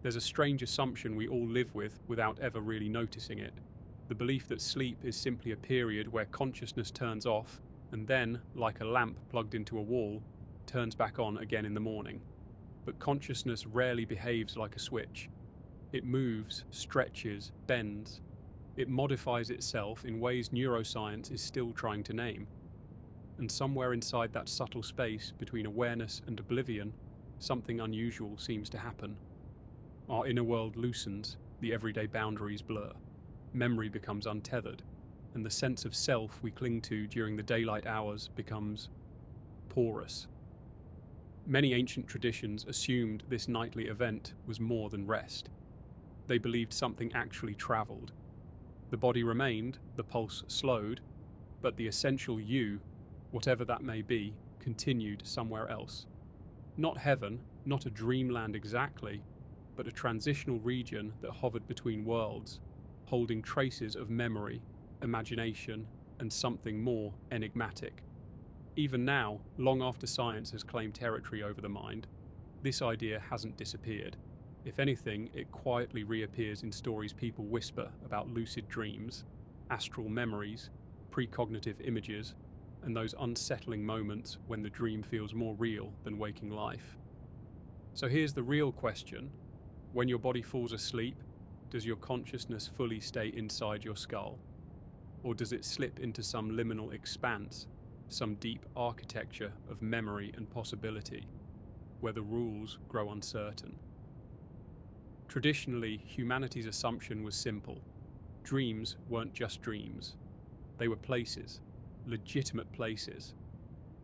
There's a strange assumption we all live with without ever really noticing it. The belief that sleep is simply a period where consciousness turns off and then, like a lamp plugged into a wall, turns back on again in the morning. But consciousness rarely behaves like a switch. It moves, stretches, bends. It modifies itself in ways neuroscience is still trying to name. And somewhere inside that subtle space between awareness and oblivion, something unusual seems to happen. Our inner world loosens, the everyday boundaries blur. Memory becomes untethered, and the sense of self we cling to during the daylight hours becomes porous. Many ancient traditions assumed this nightly event was more than rest. They believed something actually travelled. The body remained, the pulse slowed, but the essential you, whatever that may be, continued somewhere else. Not heaven, not a dreamland exactly, but a transitional region that hovered between worlds, holding traces of memory, imagination, and something more enigmatic. Even now, long after science has claimed territory over the mind, this idea hasn't disappeared. If anything, it quietly reappears in stories people whisper about lucid dreams, astral memories, precognitive images, and those unsettling moments when the dream feels more real than waking life. So here's the real question. When your body falls asleep, does your consciousness fully stay inside your skull? Or does it slip into some liminal expanse, some deep architecture of memory and possibility, where the rules grow uncertain? Traditionally, humanity's assumption was simple. Dreams weren't just dreams. They were places, legitimate places.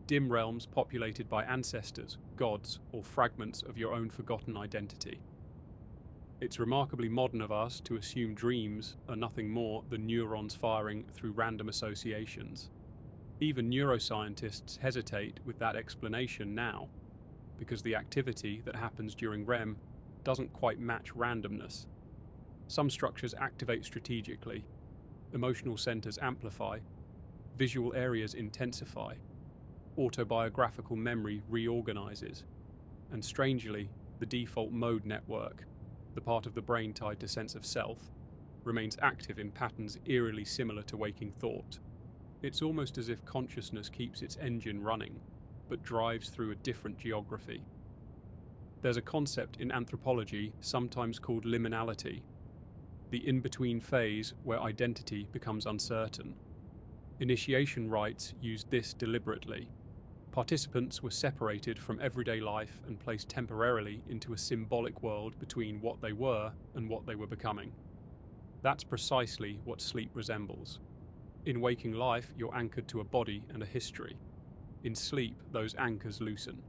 Dim realms populated by ancestors, gods, or fragments of your own forgotten identity. It's remarkably modern of us to assume dreams are nothing more than neurons firing through random associations. Even neuroscientists hesitate with that explanation now, because the activity that happens during REM doesn't quite match randomness. Some structures activate strategically, emotional centers amplify, visual areas intensify, autobiographical memory reorganizes, and strangely, the default mode network, the part of the brain tied to sense of self, remains active in patterns eerily similar to waking thought. It's almost as if consciousness keeps its engine running, but drives through a different geography. There's a concept in anthropology sometimes called liminality, the in-between phase where identity becomes uncertain. Initiation rites used this deliberately. Participants were separated from everyday life and placed temporarily into a symbolic world between what they were and what they were becoming. That's precisely what sleep resembles. In waking life, you're anchored to a body and a history. In sleep, those anchors loosen.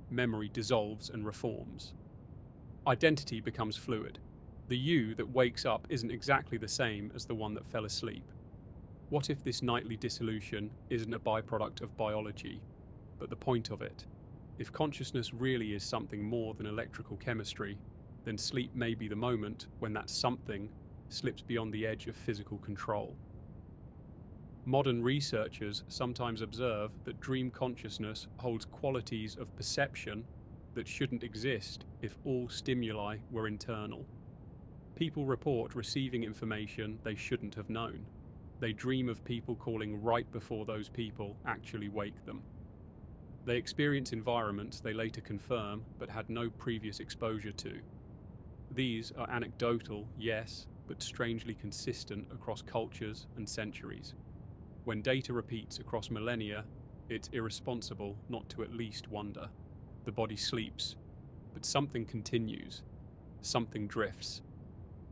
Memory dissolves and reforms. Identity becomes fluid. The you that wakes up isn't exactly the same as the one that fell asleep. What if this nightly dissolution isn't a byproduct of biology, but the point of it? If consciousness really is something more than electrical chemistry, then sleep may be the moment when that something slips beyond the edge of physical control. Modern researchers sometimes observe that dream consciousness holds qualities of perception that shouldn't exist if all stimuli were internal. People report receiving information they shouldn't have known. They dream of people calling right before those people actually wake them. They experience environments they later confirm but had no previous exposure to. These are anecdotal, yes, but strangely consistent across cultures and centuries. When data repeats across millennia, it's irresponsible not to at least wonder. The body sleeps, but something continues. Something drifts.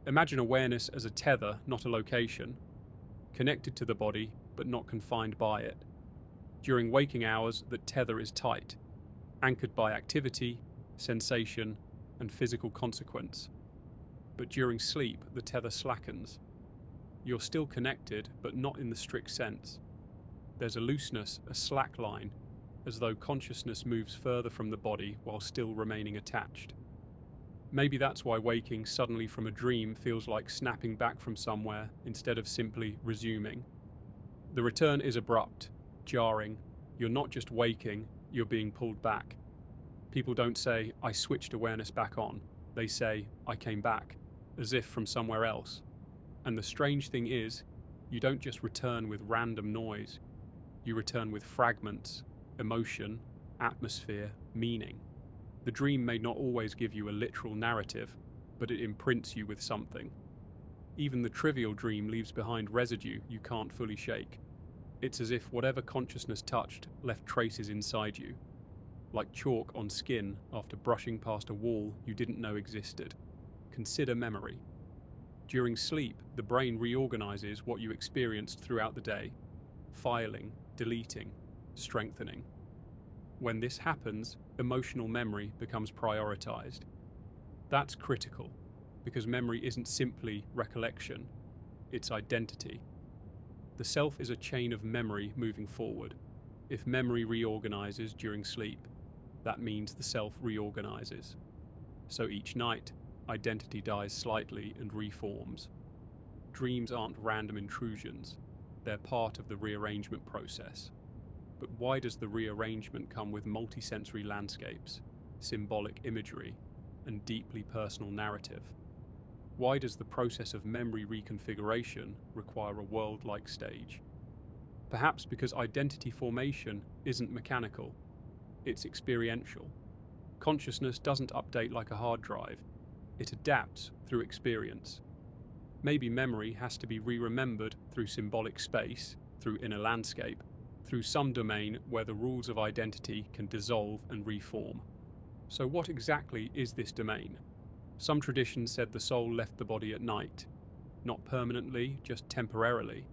Imagine awareness as a tether, not a location. Connected to the body, but not confined by it. During waking hours, the tether is tight, anchored by activity, sensation, and physical consequence. But during sleep, the tether slackens. You're still connected, but not in the strict sense. There's a looseness, a slack line, as though consciousness moves further from the body while still remaining attached. Maybe that's why waking suddenly from a dream feels like snapping back from somewhere instead of simply resuming. The return is abrupt, jarring. You're not just waking, you're being pulled back. People don't say, "I switched awareness back on." They say, "I came back," as if from somewhere else. And the strange thing is, you don't just return with random noise, you return with fragments, emotion, atmosphere, meaning. The dream may not always give you a literal narrative, but it imprints you with something. Even the trivial dream leaves behind residue you can't fully shake. It's as if whatever consciousness touched left traces inside you, like chalk on skin after brushing past a wall you didn't know existed. Consider memory. During sleep, the brain reorganizes what you experienced throughout the day, filing, deleting, strengthening. When this happens, emotional memory becomes prioritized. That's critical, because memory isn't simply recollection, it's identity. The self is a chain of memory moving forward. If memory reorganizes during sleep, that means the self reorganizes. So each night, identity dies slightly and reforms. Dreams aren't random intrusions, they're part of the rearrangement process. But why does the rearrangement come with multisensory landscapes, symbolic imagery, and deeply personal narrative? Why does the process of memory reconfiguration require a world-like stage? Perhaps because identity formation isn't mechanical, it's experiential. Consciousness doesn't update like a hard drive, it adapts through experience. Maybe memory has to be re-remembered through symbolic space, through inner landscape, through some domain where the rules of identity can dissolve and reform. So what exactly is this domain? Some traditions said the soul left the body at night, not permanently, just temporarily,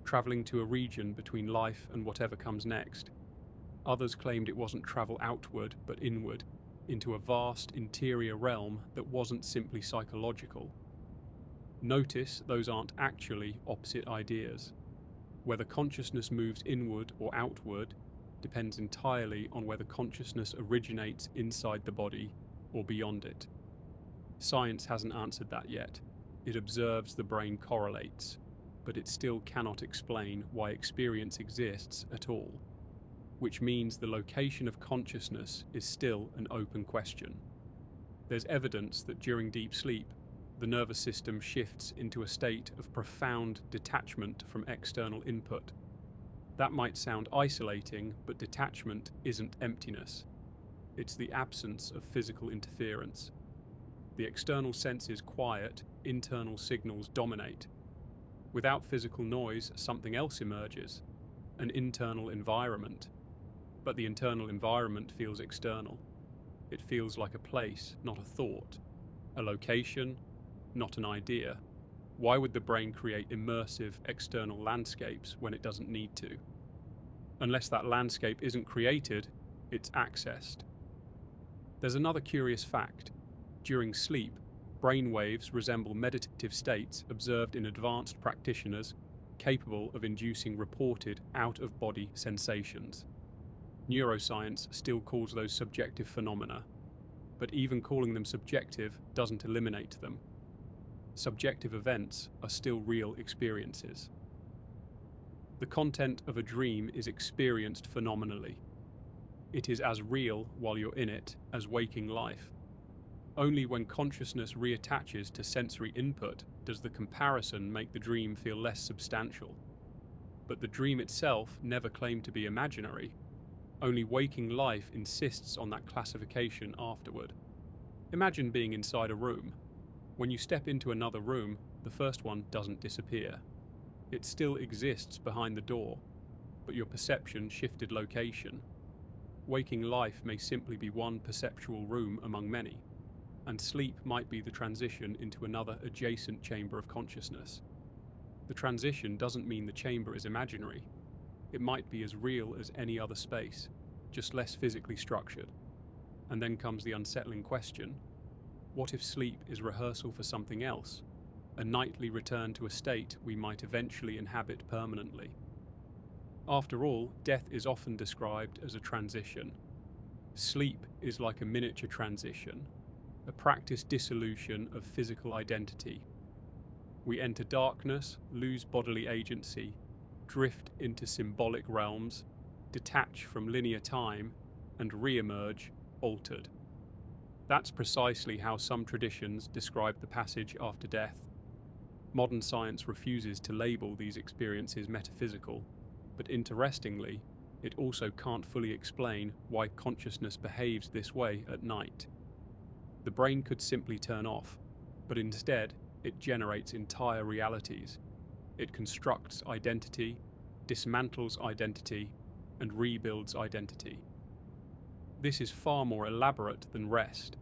travelling to a region between life and whatever comes next. Others claimed it wasn't travel outward, but inward, into a vast interior realm that wasn't simply psychological. Notice those aren't actually opposite ideas. Whether consciousness moves inward or outward depends entirely on whether consciousness originates inside the body or beyond it. Science hasn't answered that yet. It observes the brain correlates, but it still cannot explain why experience exists at all, which means the location of consciousness is still an open question. There's evidence that during deep sleep, the nervous system shifts into a state of profound detachment from external input. That might sound isolating, but detachment isn't emptiness. It's the absence of physical interference. The external senses quiet, internal signals dominate. Without physical noise, something else emerges, an internal environment. But the internal environment feels external. It feels like a place, not a thought, a location, not an idea. Why would the brain create immersive external landscapes when it doesn't need to? Unless that landscape isn't created, it's accessed. There's another curious fact. During sleep, brain waves resemble meditative states observed in advanced practitioners capable of inducing reported out-of-body sensations. Neuroscience still calls those subjective phenomena, but even calling them subjective doesn't eliminate them. Subjective events are still real experiences. The content of a dream is experienced phenomenally. It is as real while you're in it as waking life. Only when consciousness reattaches to sensory input does the comparison make the dream feel less substantial. But the dream itself never claimed to be imaginary. Only waking life insists on that classification afterward. Imagine being inside a room. When you step into another room, the first one doesn't disappear. It still exists behind the door, but your perception shifted location. Waking life may simply be one perceptual room among many, and sleep might be the transition into another adjacent chamber of consciousness. The transition doesn't mean the chamber is imaginary. It might be as real as any other space, just less physically structured. And then comes the unsettling question: what if sleep is rehearsal for something else, a nightly return to a state we might eventually inhabit permanently? After all, death is often described as a transition. Sleep is like a miniature transition, a practiced dissolution of physical identity. We enter darkness, lose bodily agency, drift into symbolic realms, detach from linear time, and re-emerge altered. That's precisely how some traditions describe the passage after death. Modern science refuses to label these experiences metaphysical, but interestingly, it also can't fully explain why consciousness behaves this way at night. The brain could simply turn off, but instead, it generates entire realities. It constructs identity, dismantles identity, and rebuilds identity. This is far more elaborate than rest.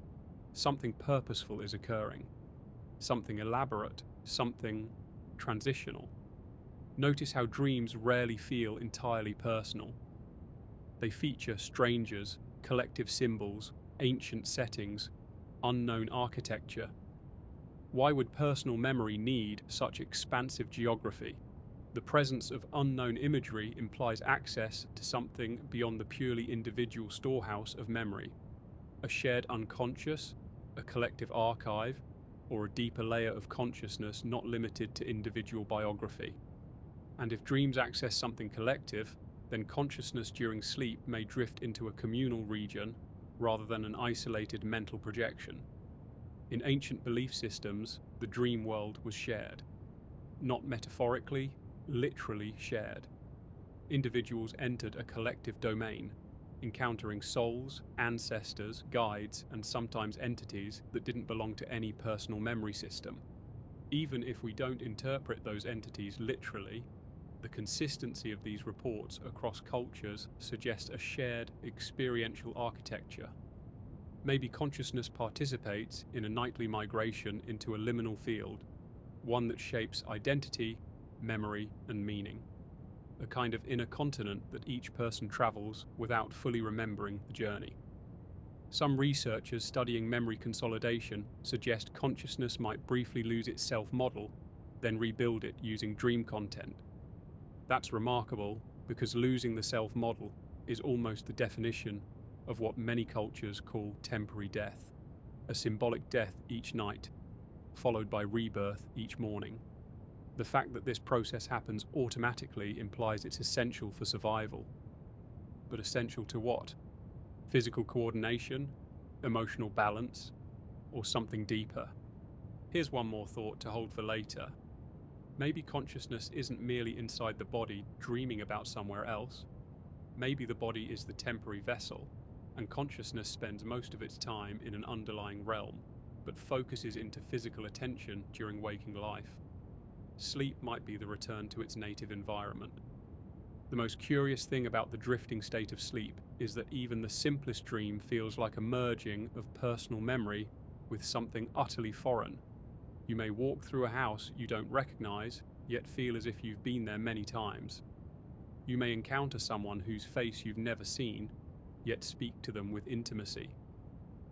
Something purposeful is occurring. Something elaborate, something transitional. Notice how dreams rarely feel entirely personal. They feature strangers, collective symbols, ancient settings, unknown architecture. Why would personal memory need such expansive geography? The presence of unknown imagery implies access to something beyond the purely individual storehouse of memory. A shared unconscious, a collective archive, or a deeper layer of consciousness not limited to individual biography. And if dreams access something collective, then consciousness during sleep may drift into a communal region rather than an isolated mental projection. In ancient belief systems, the dream world was shared. Not metaphorically, literally shared. Individuals entered a collective domain, encountering souls, ancestors, guides, and sometimes entities that didn't belong to any personal memory system. Even if we don't interpret those entities literally, the consistency of these reports across cultures suggests a shared experiential architecture. Maybe consciousness participates in a nightly migration into a liminal field, one that shapes identity, memory, and meaning. A kind of inner continent that each person travels without fully remembering the journey. Some researchers studying memory consolidation suggest consciousness might briefly lose its self-model, then rebuild it using dream content. That's remarkable because losing the self-model is almost the definition of what many cultures call temporary death, a symbolic death each night, followed by rebirth each morning. The fact that this process happens automatically implies it's essential for survival. But essential to what? Physical coordination, emotional balance, or something deeper? Here's one more thought to hold for later. Maybe consciousness isn't merely inside the body dreaming about somewhere else. Maybe the body is the temporary vessel, and consciousness spends most of its time in an underlying realm, but focuses into physical attention during waking life. Sleep might be the return to its native environment. The most curious thing about the drifting state of sleep is that even the simplest dream feels like a merging of personal memory with something utterly foreign. You may walk through a house you don't recognize, yet feel as if you've been there many times. You may encounter someone whose face you've never seen, yet speak to them with intimacy.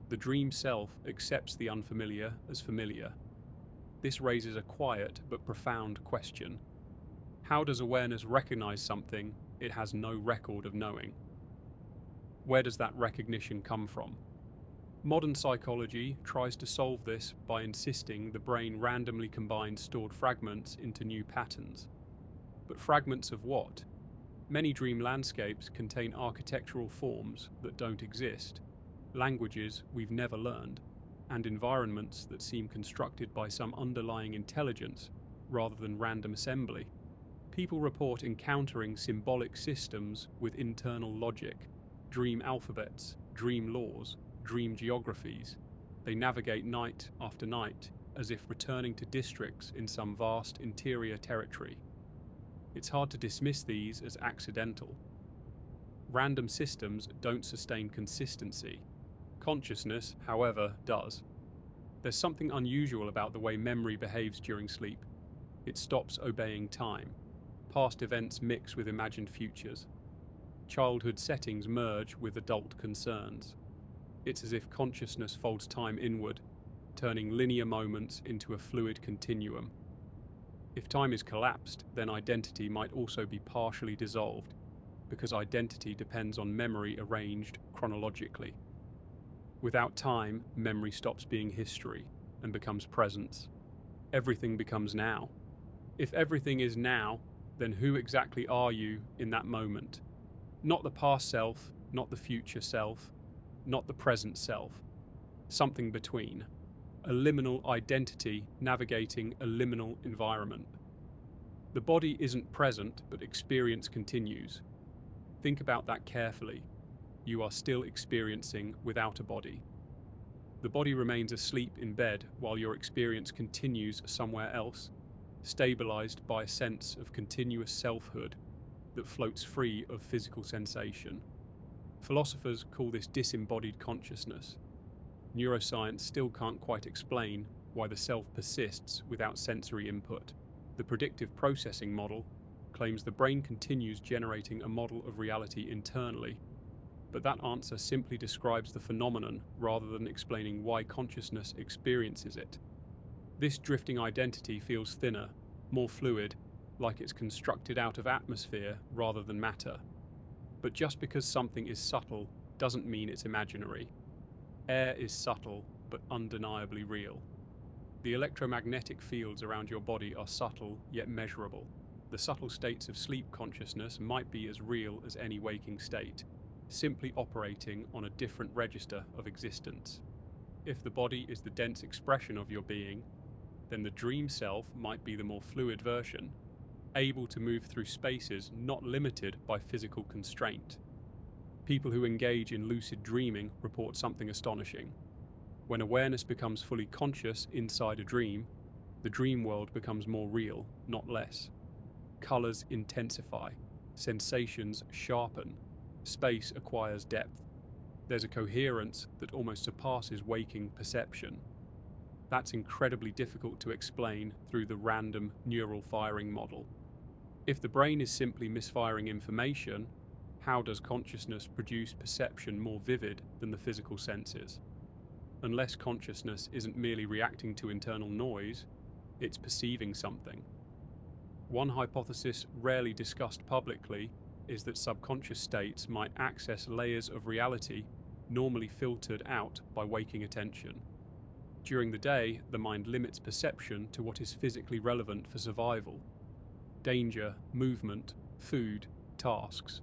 The dream self accepts the unfamiliar as familiar. This raises a quiet but profound question. How does awareness recognize something it has no record of knowing? Where does that recognition come from? Modern psychology tries to solve this by insisting the brain randomly combines stored fragments into new patterns. But fragments of what? Many dream landscapes contain architectural forms that don't exist, languages we've never learned, and environments that seem constructed by some underlying intelligence rather than random assembly. People report encountering symbolic systems with internal logic, dream alphabets, dream laws, dream geographies. They navigate night after night as if returning to districts in some vast interior territory. It's hard to dismiss these as accidental. Random systems don't sustain consistency. Consciousness, however, does. There's something unusual about the way memory behaves during sleep. It stops obeying time. Past events mix with imagined futures. Childhood settings merge with adult concerns. It's as if consciousness folds time inward, turning linear moments into a fluid continuum. If time is collapsed, then identity might also be partially dissolved, because identity depends on memory arranged chronologically. Without time, memory stops being history and becomes presence. Everything becomes now. If everything is now, then who exactly are you in that moment? Not the past self, not the future self, not the present self. something between, a liminal identity navigating a liminal environment. The body isn't present, but experience continues. Think about that carefully. You are still experiencing without a body. The body remains asleep in bed while your experience continues somewhere else, stabilized by a sense of continuous selfhood that floats free of physical sensation. Philosophers call this disembodied consciousness. Neuroscience still can't quite explain why the self persists without sensory input. The predictive processing model claims the brain continues generating a model of reality internally, but that answer simply describes the phenomenon rather than explaining why consciousness experiences it. This drifting identity feels thinner, more fluid, like it's constructed out of atmosphere rather than matter. But just because something is subtle doesn't mean it's imaginary. Air is subtle, but undeniably real. The electromagnetic fields around your body are subtle, yet measurable. The subtle states of sleep consciousness might be as real as any waking state, simply operating on a different register of existence. If the body is the dense expression of your being, then the dream self might be the more fluid version, able to move through spaces not limited by physical constraint. People who engage in lucid dreaming report something astonishing. When awareness becomes fully conscious inside a dream, the dream world becomes more real, not less. Colors intensify, sensations sharpen, space acquires depth. There's a coherence that almost surpasses waking perception. That's incredibly difficult to explain through the random neural firing model. If the brain is simply misfiring information, how does consciousness produce perception more vivid than the physical senses? Unless consciousness isn't merely reacting to internal noise, it's perceiving something. One hypothesis rarely discussed publicly is that subconscious states might access layers of reality normally filtered out by waking attention. During the day, the mind limits perception to what is physically relevant for survival: danger, movement, food, tasks.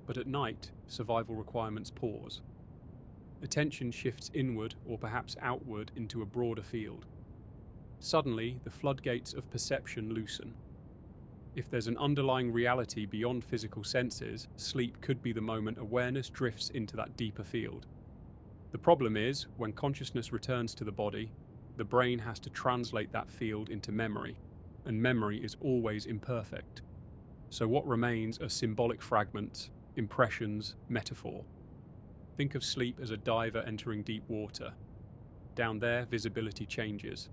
But at night, survival requirements pause. Attention shifts inward or perhaps outward into a broader field. Suddenly, the floodgates of perception loosen. If there's an underlying reality beyond physical senses, sleep could be the moment awareness drifts into that deeper field. The problem is, when consciousness returns to the body, the brain has to translate that field into memory, and memory is always imperfect. So what remains are symbolic fragments, impressions, metaphor. Think of sleep as a diver entering deep water. Down there, visibility changes.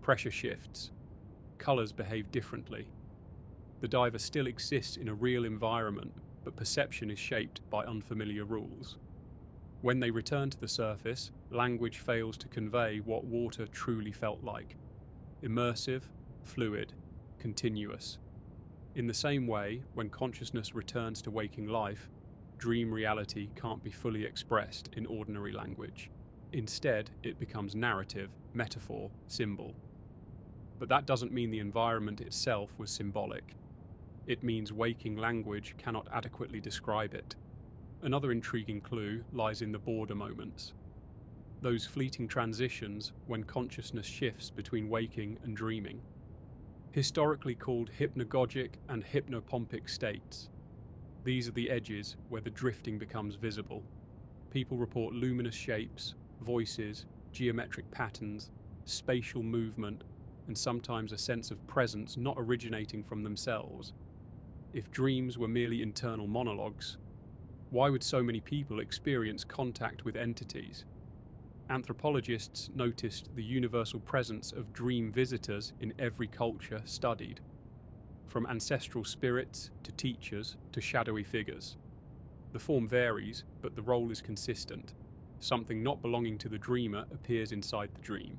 Pressure shifts. Colors behave differently. The diver still exists in a real environment, but perception is shaped by unfamiliar rules. When they return to the surface, language fails to convey what water truly felt like. Immersive, fluid, continuous. In the same way, when consciousness returns to waking life, dream reality can't be fully expressed in ordinary language. Instead, it becomes narrative, metaphor, symbol. But that doesn't mean the environment itself was symbolic. It means waking language cannot adequately describe it. Another intriguing clue lies in the border moments. Those fleeting transitions when consciousness shifts between waking and dreaming. Historically called hypnagogic and hypnopompic states. These are the edges where the drifting becomes visible. People report luminous shapes, voices, geometric patterns, spatial movement, and sometimes a sense of presence not originating from themselves. If dreams were merely internal monologues, why would so many people experience contact with entities? Anthropologists noticed the universal presence of dream visitors in every culture studied, from ancestral spirits to teachers to shadowy figures. The form varies, but the role is consistent. Something not belonging to the dreamer appears inside the dream.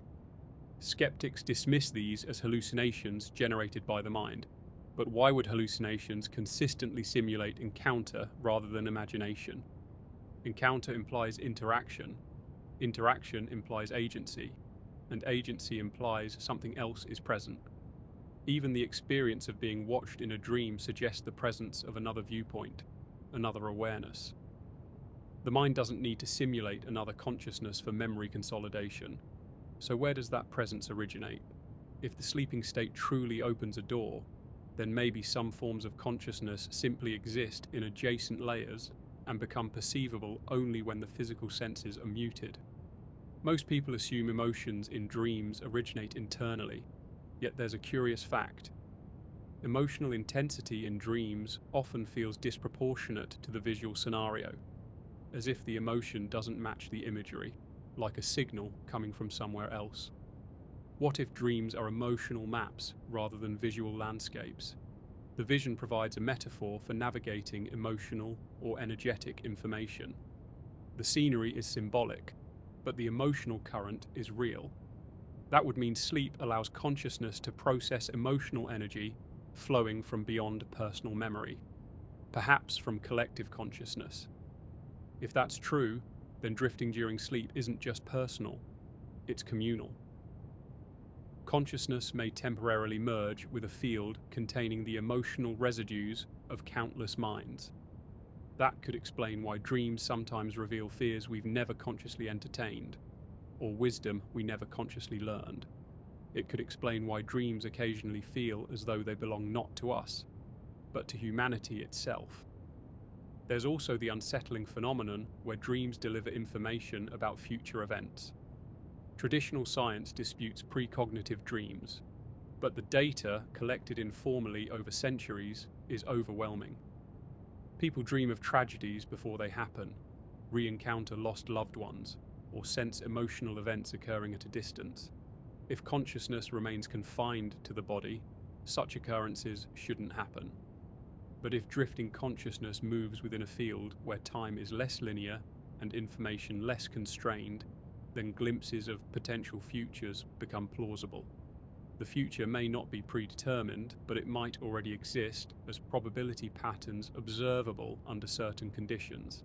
Skeptics dismiss these as hallucinations generated by the mind. But why would hallucinations consistently simulate encounter rather than imagination? Encounter implies interaction. Interaction implies agency, and agency implies something else is present. Even the experience of being watched in a dream suggests the presence of another viewpoint, another awareness. The mind doesn't need to simulate another consciousness for memory consolidation. So where does that presence originate? If the sleeping state truly opens a door, then maybe some forms of consciousness simply exist in adjacent layers and become perceivable only when the physical senses are muted. Most people assume emotions in dreams originate internally, yet there's a curious fact. Emotional intensity in dreams often feels disproportionate to the visual scenario, as if the emotion doesn't match the imagery, like a signal coming from somewhere else. What if dreams are emotional maps rather than visual landscapes? The vision provides a metaphor for navigating emotional or energetic information. The scenery is symbolic, but the emotional current is real. That would mean sleep allows consciousness to process emotional energy flowing from beyond personal memory, perhaps from collective consciousness. If that's true, then drifting during sleep isn't just personal, it's communal. Consciousness may temporarily merge with a field containing the emotional residues of countless minds. That could explain why dreams sometimes reveal fears we've never consciously entertained, or wisdom we never consciously learned. It could explain why dreams occasionally feel as though they belong not to us, but to humanity itself. There's also the unsettling phenomenon where dreams deliver information about future events. Traditional science disputes precognitive dreams, but the data collected informally over centuries is overwhelming. People dream of tragedies before they happen, re-encounter lost loved ones, or sense emotional events occurring at a distance. If consciousness remains confined to the body, such occurrences shouldn't happen. But if drifting consciousness moves within a field where time is less linear and information less constrained, then glimpses of potential futures become plausible. The future may not be predetermined, but it might already exist as probability patterns observable under certain conditions.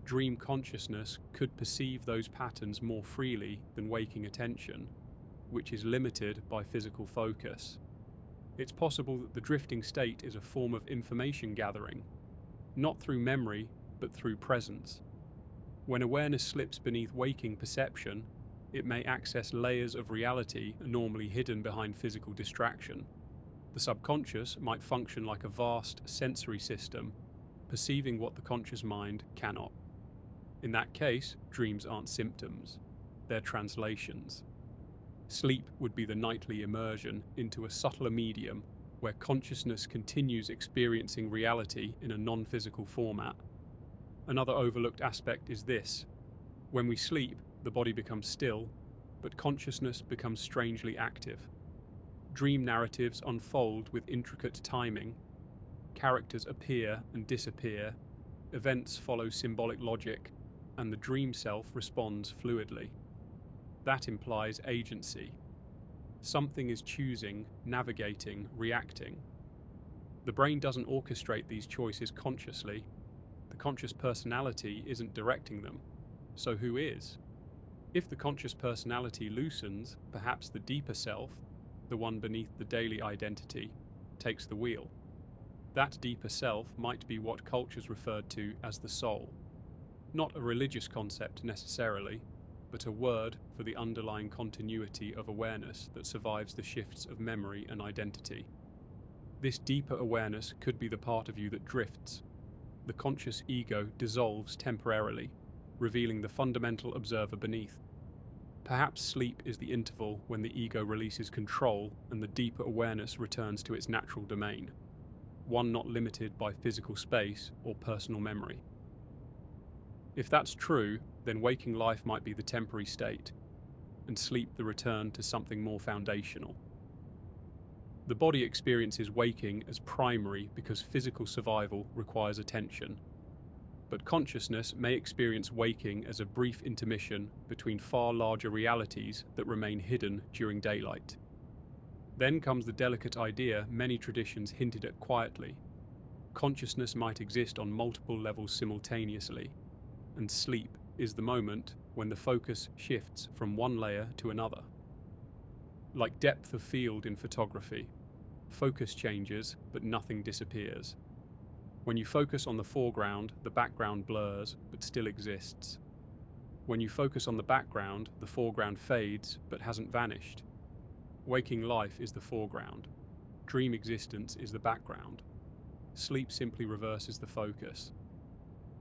Dream consciousness could perceive those patterns more freely than waking attention, which is limited by physical focus. It's possible that the drifting state is a form of information gathering, not through memory, but through presence. When awareness slips beneath waking perception, it may access layers of reality normally hidden behind physical distraction. The subconscious might function like a vast sensory system, perceiving what the conscious mind cannot. In that case, dreams aren't symptoms, they're translations. Sleep would be the nightly immersion into a subtler medium where consciousness continues experiencing reality in a non-physical format. Another overlooked aspect is this. When we sleep, the body becomes still, but consciousness becomes strangely active. Dream narratives unfold with intricate timing. Characters appear and disappear, events follow symbolic logic, and the dream self responds fluidly. That implies agency. Something is choosing, navigating, reacting. The brain doesn't orchestrate these choices consciously. The conscious personality isn't directing them. So who is? If the conscious personality loosens, perhaps the deeper self, the one beneath the daily identity, takes the wheel. That deeper self might be what cultures referred to as the soul. Not a religious concept necessarily, but a word for the underlying continuity of awareness that survives the shifts of memory and identity. This deeper awareness could be the part of you that drifts. The conscious ego dissolves temporarily, revealing the fundamental observer beneath. Perhaps sleep is the interval when the ego releases control and the deeper awareness returns to its natural domain, one not limited by physical space or personal memory. If that's true, then waking life might be the temporary state, and sleep the return to something more foundational. The body experiences waking as primary because physical survival requires attention, but consciousness may experience waking as a brief intermission between far larger realities that remain hidden during daylight. Then comes the delicate idea many traditions hinted at quietly. Consciousness might exist on multiple levels simultaneously, and sleep is the moment when the focus shifts from one layer to another. Like depth of field in photography, focus changes but nothing disappears. When you focus on the foreground, the background blurs but still exists. When you focus on the background, the foreground fades but hasn't vanished. Waking life is the foreground. Dream existence is the background. Sleep simply reverses the focus.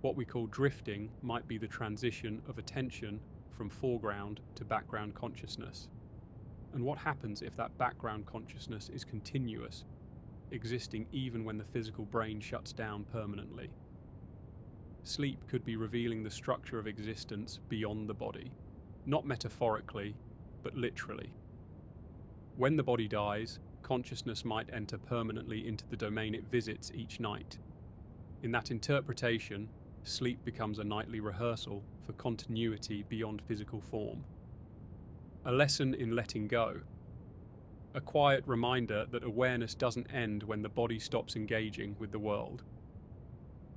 What we call drifting might be the transition of attention from foreground to background consciousness. And what happens if that background consciousness is continuous, existing even when the physical brain shuts down permanently? Sleep could be revealing the structure of existence beyond the body, not metaphorically, but literally. When the body dies, consciousness might enter permanently into the domain it visits each night. In that interpretation, sleep becomes a nightly rehearsal for continuity beyond physical form. A lesson in letting go. A quiet reminder that awareness doesn't end when the body stops engaging with the world.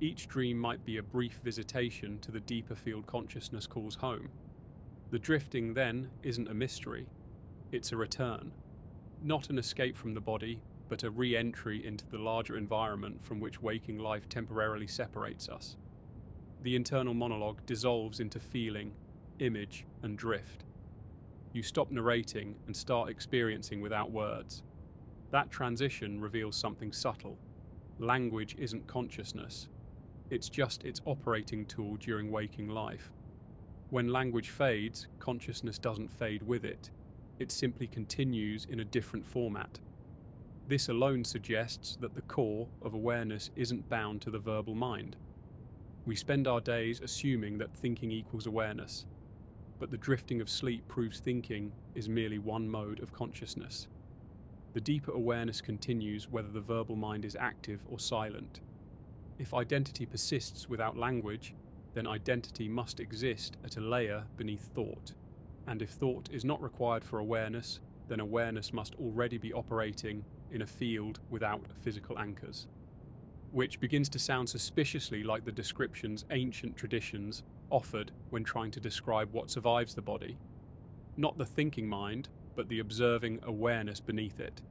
Each dream might be a brief visitation to the deeper field consciousness calls home. The drifting, then, isn't a mystery. It's a return. Not an escape from the body, but a re-entry into the larger environment from which waking life temporarily separates us. The internal monologue dissolves into feeling, image, and drift. You stop narrating and start experiencing without words. That transition reveals something subtle. Language isn't consciousness. It's just its operating tool during waking life. When language fades, consciousness doesn't fade with it. It simply continues in a different format. This alone suggests that the core of awareness isn't bound to the verbal mind. We spend our days assuming that thinking equals awareness, but the drifting of sleep proves thinking is merely one mode of consciousness. The deeper awareness continues whether the verbal mind is active or silent. If identity persists without language, then identity must exist at a layer beneath thought. And if thought is not required for awareness, then awareness must already be operating in a field without physical anchors. Which begins to sound suspiciously like the descriptions ancient traditions offered when trying to describe what survives the body. Not the thinking mind, but the observing awareness beneath it.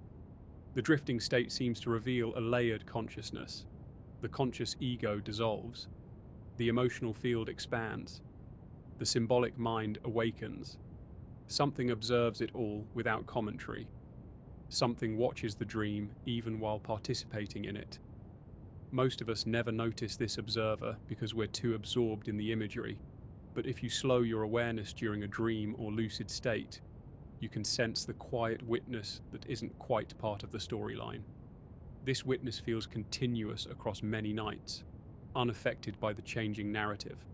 The drifting state seems to reveal a layered consciousness. The conscious ego dissolves. The emotional field expands. The symbolic mind awakens. Something observes it all without commentary. Something watches the dream even while participating in it. Most of us never notice this observer because we're too absorbed in the imagery. But if you slow your awareness during a dream or lucid state, you can sense the quiet witness that isn't quite part of the storyline. This witness feels continuous across many nights, unaffected by the changing narrative.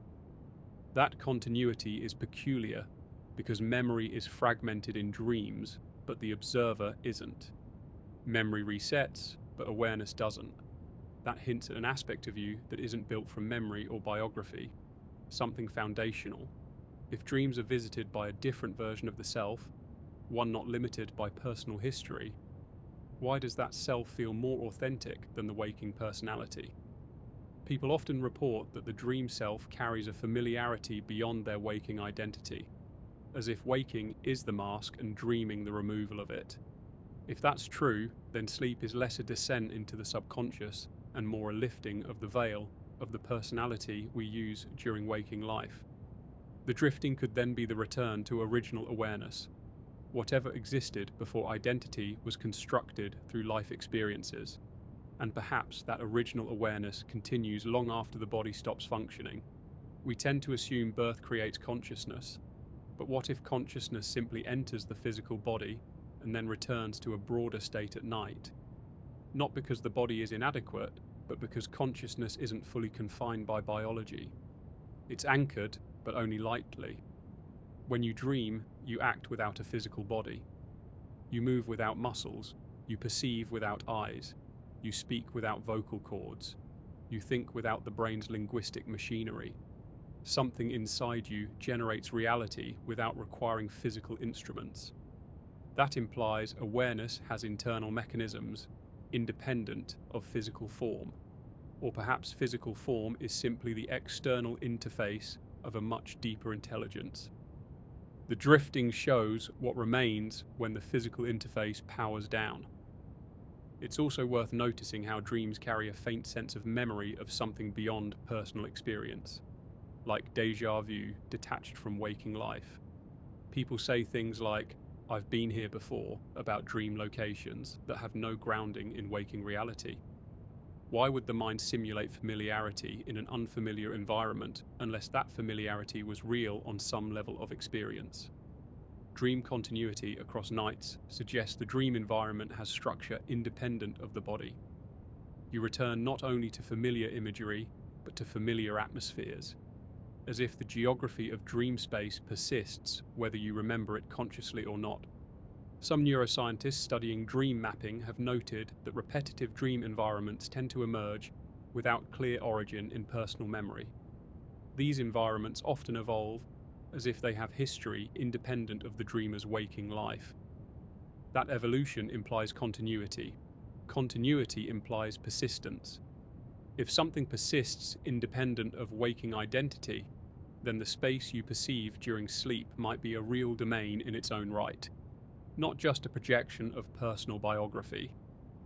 That continuity is peculiar because memory is fragmented in dreams, but the observer isn't. Memory resets, but awareness doesn't. That hints at an aspect of you that isn't built from memory or biography, something foundational. If dreams are visited by a different version of the self, one not limited by personal history, why does that self feel more authentic than the waking personality? People often report that the dream self carries a familiarity beyond their waking identity, as if waking is the mask and dreaming the removal of it. If that's true, then sleep is less a descent into the subconscious and more a lifting of the veil of the personality we use during waking life. The drifting could then be the return to original awareness, whatever existed before identity was constructed through life experiences, and perhaps that original awareness continues long after the body stops functioning. We tend to assume birth creates consciousness, but what if consciousness simply enters the physical body and then returns to a broader state at night? Not because the body is inadequate, but because consciousness isn't fully confined by biology. It's anchored, but only lightly. When you dream, you act without a physical body. You move without muscles. You perceive without eyes. You speak without vocal cords. You think without the brain's linguistic machinery. Something inside you generates reality without requiring physical instruments. That implies awareness has internal mechanisms independent of physical form. Or perhaps physical form is simply the external interface of a much deeper intelligence. The drifting shows what remains when the physical interface powers down. It's also worth noticing how dreams carry a faint sense of memory of something beyond personal experience, like déjà vu detached from waking life. People say things like, "I've been here before," about dream locations that have no grounding in waking reality. Why would the mind simulate familiarity in an unfamiliar environment unless that familiarity was real on some level of experience? Dream continuity across nights suggests the dream environment has structure independent of the body. You return not only to familiar imagery, but to familiar atmospheres, as if the geography of dream space persists whether you remember it consciously or not. Some neuroscientists studying dream mapping have noted that repetitive dream environments tend to emerge without clear origin in personal memory. These environments often evolve as if they have history independent of the dreamer's waking life. That evolution implies continuity. Continuity implies persistence. If something persists independent of waking identity, then the space you perceive during sleep might be a real domain in its own right, not just a projection of personal biography.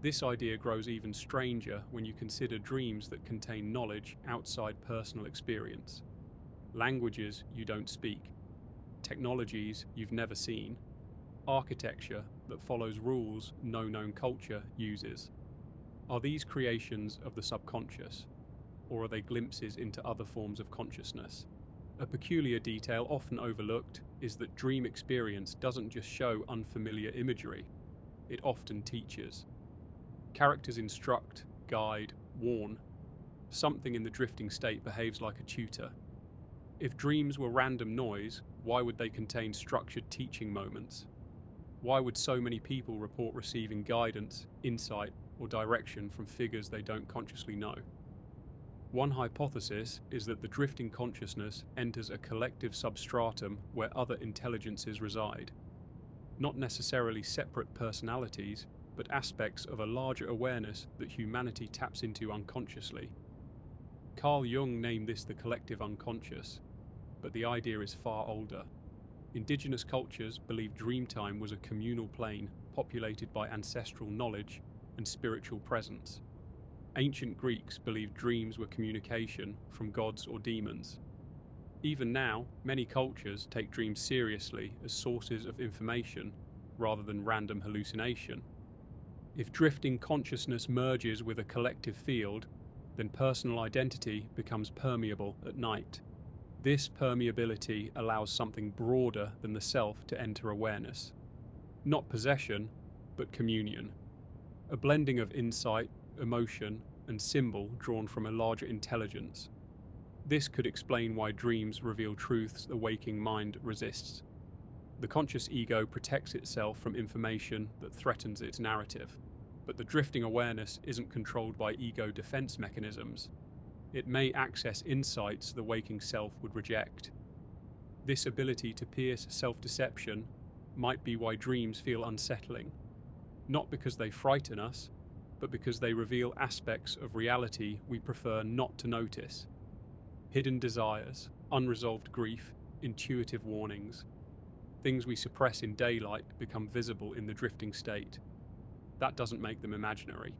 This idea grows even stranger when you consider dreams that contain knowledge outside personal experience. Languages you don't speak, technologies you've never seen, architecture that follows rules no known culture uses. Are these creations of the subconscious, or are they glimpses into other forms of consciousness? A peculiar detail often overlooked is that dream experience doesn't just show unfamiliar imagery, it often teaches. Characters instruct, guide, warn. Something in the drifting state behaves like a tutor. If dreams were random noise, why would they contain structured teaching moments? Why would so many people report receiving guidance, insight, or direction from figures they don't consciously know? One hypothesis is that the drifting consciousness enters a collective substratum where other intelligences reside. Not necessarily separate personalities, but aspects of a larger awareness that humanity taps into unconsciously. Carl Jung named this the collective unconscious, but the idea is far older. Indigenous cultures believed dreamtime was a communal plane populated by ancestral knowledge and spiritual presence. Ancient Greeks believed dreams were communication from gods or demons. Even now, many cultures take dreams seriously as sources of information rather than random hallucination. If drifting consciousness merges with a collective field, then personal identity becomes permeable at night. This permeability allows something broader than the self to enter awareness. Not possession, but communion. A blending of insight, emotion, and symbol drawn from a larger intelligence. This could explain why dreams reveal truths the waking mind resists. The conscious ego protects itself from information that threatens its narrative, but the drifting awareness isn't controlled by ego defense mechanisms. It may access insights the waking self would reject. This ability to pierce self-deception might be why dreams feel unsettling, not because they frighten us, but because they reveal aspects of reality we prefer not to notice. Hidden desires, unresolved grief, intuitive warnings. Things we suppress in daylight become visible in the drifting state. That doesn't make them imaginary.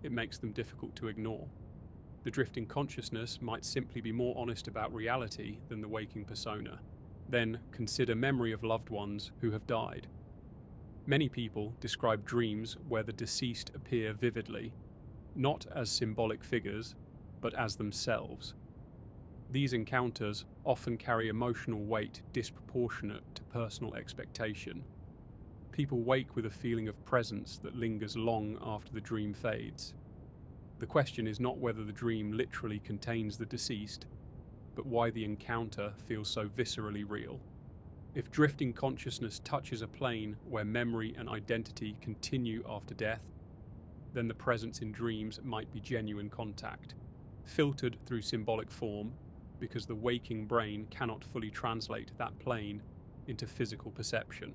It makes them difficult to ignore. The drifting consciousness might simply be more honest about reality than the waking persona. Then consider memory of loved ones who have died. Many people describe dreams where the deceased appear vividly, not as symbolic figures, but as themselves. These encounters often carry emotional weight disproportionate to personal expectation. People wake with a feeling of presence that lingers long after the dream fades. The question is not whether the dream literally contains the deceased, but why the encounter feels so viscerally real. If drifting consciousness touches a plane where memory and identity continue after death, then the presence in dreams might be genuine contact, filtered through symbolic form, because the waking brain cannot fully translate that plane into physical perception.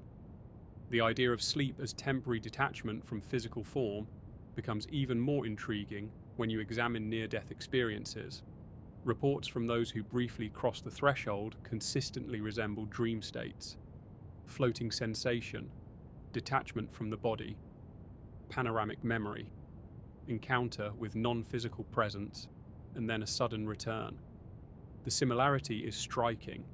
The idea of sleep as temporary detachment from physical form becomes even more intriguing when you examine near-death experiences. Reports from those who briefly cross the threshold consistently resemble dream states. Floating sensation, detachment from the body, panoramic memory, encounter with non-physical presence, and then a sudden return. The similarity is striking.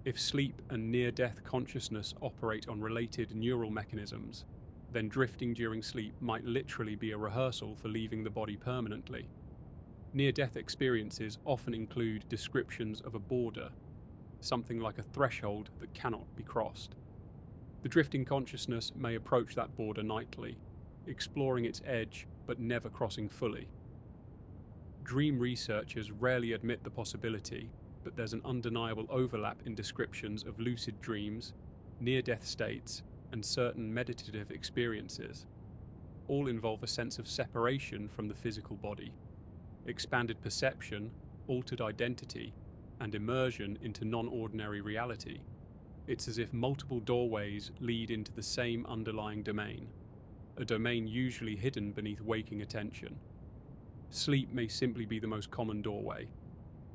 If sleep and near-death consciousness operate on related neural mechanisms, then drifting during sleep might literally be a rehearsal for leaving the body permanently. Near-death experiences often include descriptions of a border, something like a threshold that cannot be crossed. The drifting consciousness may approach that border nightly, exploring its edge but never crossing fully. Dream researchers rarely admit the possibility, but there's an undeniable overlap in descriptions of lucid dreams, near-death states, and certain meditative experiences. All involve a sense of separation from the physical body, expanded perception, altered identity, and immersion into non-ordinary reality. It's as if multiple doorways lead into the same underlying domain, a domain usually hidden beneath waking attention. Sleep may simply be the most common doorway,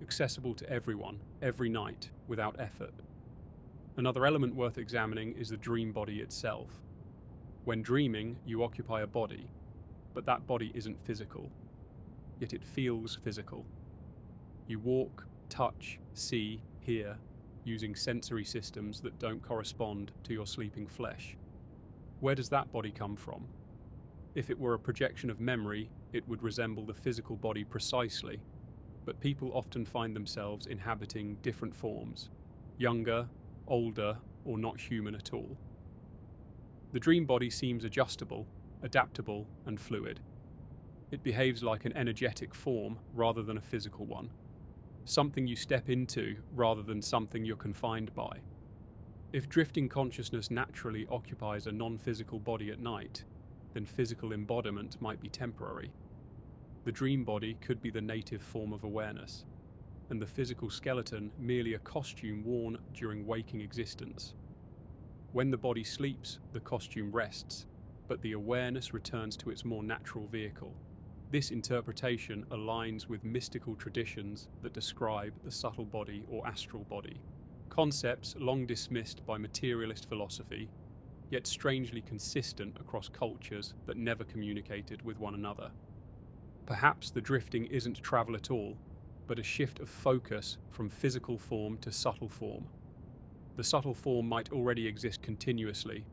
accessible to everyone, every night, without effort. Another element worth examining is the dream body itself. When dreaming, you occupy a body, but that body isn't physical, yet it feels physical. You walk, touch, see, hear, using sensory systems that don't correspond to your sleeping flesh. Where does that body come from? If it were a projection of memory, it would resemble the physical body precisely, but people often find themselves inhabiting different forms, younger, older, or not human at all. The dream body seems adjustable, adaptable, and fluid. It behaves like an energetic form rather than a physical one, something you step into rather than something you're confined by. If drifting consciousness naturally occupies a non-physical body at night, then physical embodiment might be temporary. The dream body could be the native form of awareness, and the physical skeleton merely a costume worn during waking existence. When the body sleeps, the costume rests, but the awareness returns to its more natural vehicle. This interpretation aligns with mystical traditions that describe the subtle body or astral body, concepts long dismissed by materialist philosophy, yet strangely consistent across cultures that never communicated with one another. Perhaps the drifting isn't travel at all, but a shift of focus from physical form to subtle form. The subtle form might already exist continuously,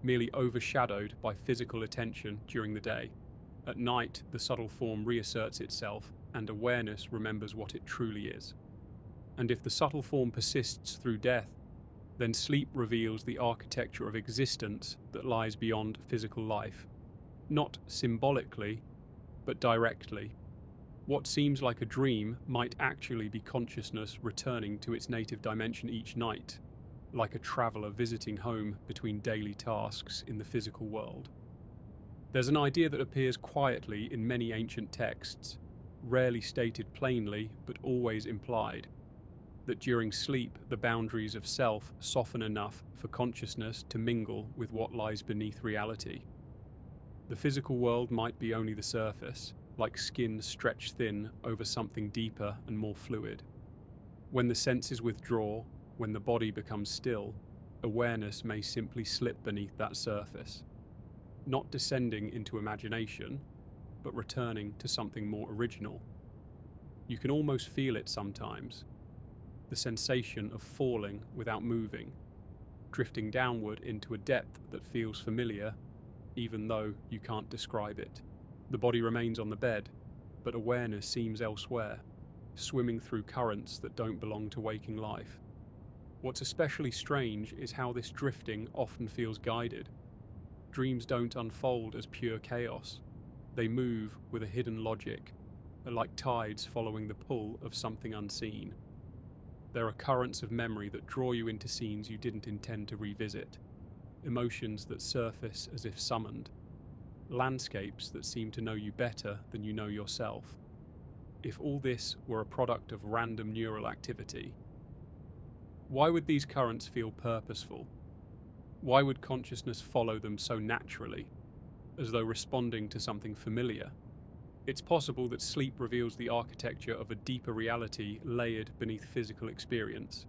merely overshadowed by physical attention during the day. At night, the subtle form reasserts itself, and awareness remembers what it truly is. And if the subtle form persists through death, then sleep reveals the architecture of existence that lies beyond physical life, not symbolically, but directly. What seems like a dream might actually be consciousness returning to its native dimension each night, like a traveler visiting home between daily tasks in the physical world. There's an idea that appears quietly in many ancient texts, rarely stated plainly but always implied, that during sleep the boundaries of self soften enough for consciousness to mingle with what lies beneath reality. The physical world might be only the surface, like skin stretched thin over something deeper and more fluid. When the senses withdraw, when the body becomes still, awareness may simply slip beneath that surface, not descending into imagination, but returning to something more original. You can almost feel it sometimes, the sensation of falling without moving, drifting downward into a depth that feels familiar, even though you can't describe it. The body remains on the bed, but awareness seems elsewhere, swimming through currents that don't belong to waking life. What's especially strange is how this drifting often feels guided. Dreams don't unfold as pure chaos. They move with a hidden logic, like tides following the pull of something unseen. There are currents of memory that draw you into scenes you didn't intend to revisit, emotions that surface as if summoned, landscapes that seem to know you better than you know yourself. If all this were a product of random neural activity, why would these currents feel purposeful? Why would consciousness follow them so naturally, as though responding to something familiar? It's possible that sleep reveals the architecture of a deeper reality layered beneath physical experience.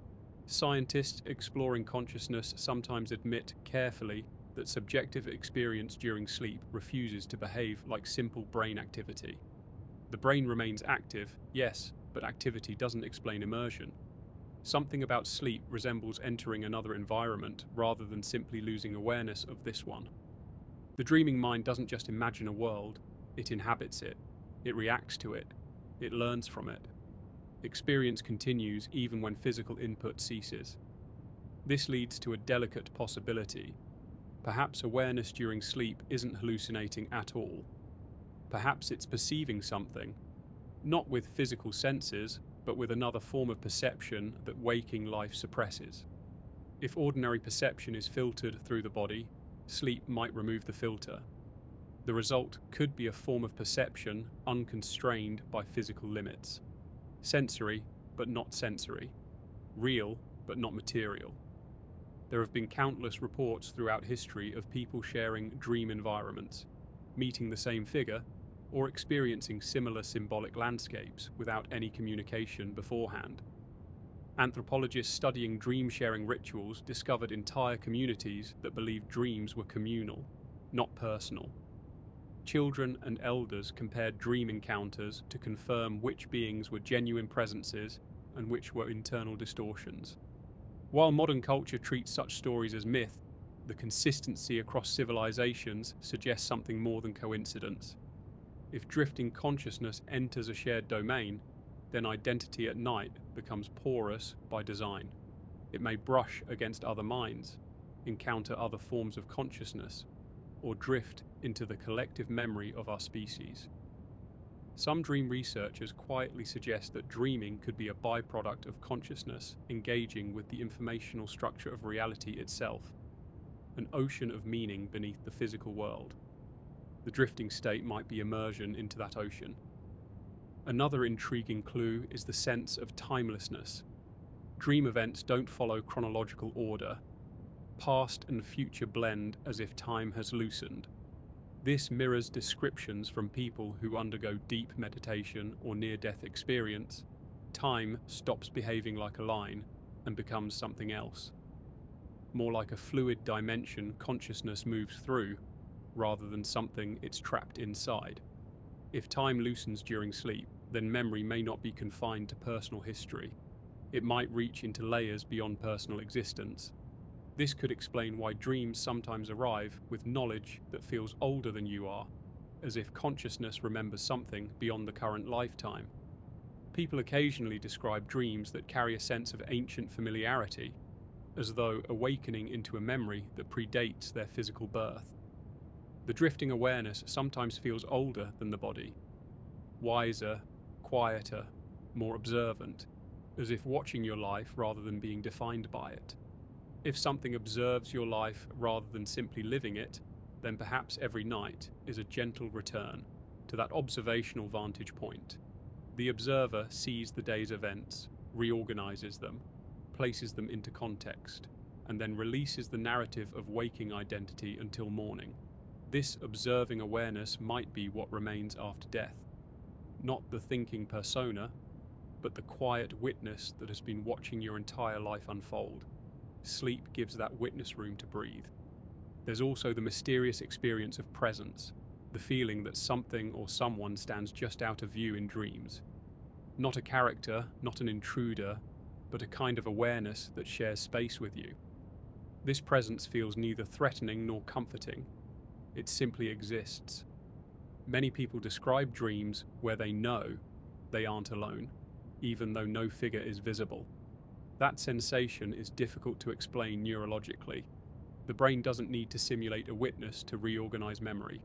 Scientists exploring consciousness sometimes admit carefully that subjective experience during sleep refuses to behave like simple brain activity. The brain remains active, yes, but activity doesn't explain immersion. Something about sleep resembles entering another environment rather than simply losing awareness of this one. The dreaming mind doesn't just imagine a world, it inhabits it, it reacts to it, it learns from it. Experience continues even when physical input ceases. This leads to a delicate possibility. Perhaps awareness during sleep isn't hallucinating at all. Perhaps it's perceiving something, not with physical senses, but with another form of perception that waking life suppresses. If ordinary perception is filtered through the body, sleep might remove the filter. The result could be a form of perception unconstrained by physical limits. Sensory, but not sensory. Real, but not material. There have been countless reports throughout history of people sharing dream environments, meeting the same figure, or experiencing similar symbolic landscapes without any communication beforehand. Anthropologists studying dream-sharing rituals discovered entire communities that believed dreams were communal, not personal. Children and elders compared dream encounters to confirm which beings were genuine presences and which were internal distortions. While modern culture treats such stories as myth, the consistency across civilizations suggests something more than coincidence. If drifting consciousness enters a shared domain, then identity at night becomes porous by design. It may brush against other minds, encounter other forms of consciousness, or drift into the collective memory of our species. Some dream researchers quietly suggest that dreaming could be a byproduct of consciousness engaging with the informational structure of reality itself, an ocean of meaning beneath the physical world. The drifting state might be immersion into that ocean. Another intriguing clue is the sense of timelessness. Dream events don't follow chronological order. Past and future blend as if time has loosened. This mirrors descriptions from people who undergo deep meditation or near-death experience. Time stops behaving like a line and becomes something else. More like a fluid dimension consciousness moves through, rather than something it's trapped inside. If time loosens during sleep, then memory may not be confined to personal history. It might reach into layers beyond personal existence. This could explain why dreams sometimes arrive with knowledge that feels older than you are, as if consciousness remembers something beyond the current lifetime. People occasionally describe dreams that carry a sense of ancient familiarity, as though awakening into a memory that predates their physical birth. The drifting awareness sometimes feels older than the body, wiser, quieter, more observant, as if watching your life rather than being defined by it. If something observes your life rather than simply living it, then perhaps every night is a gentle return to that observational vantage point. The observer sees the day's events, reorganizes them, places them into context, and then releases the narrative of waking identity until morning. This observing awareness might be what remains after death. Not the thinking persona, but the quiet witness that has been watching your entire life unfold. Sleep gives that witness room to breathe. There's also the mysterious experience of presence, the feeling that something or someone stands just out of view in dreams. Not a character, not an intruder, but a kind of awareness that shares space with you. This presence feels neither threatening nor comforting. It simply exists. Many people describe dreams where they know they aren't alone, even though no figure is visible. That sensation is difficult to explain neurologically. The brain doesn't need to simulate a witness to reorganize memory.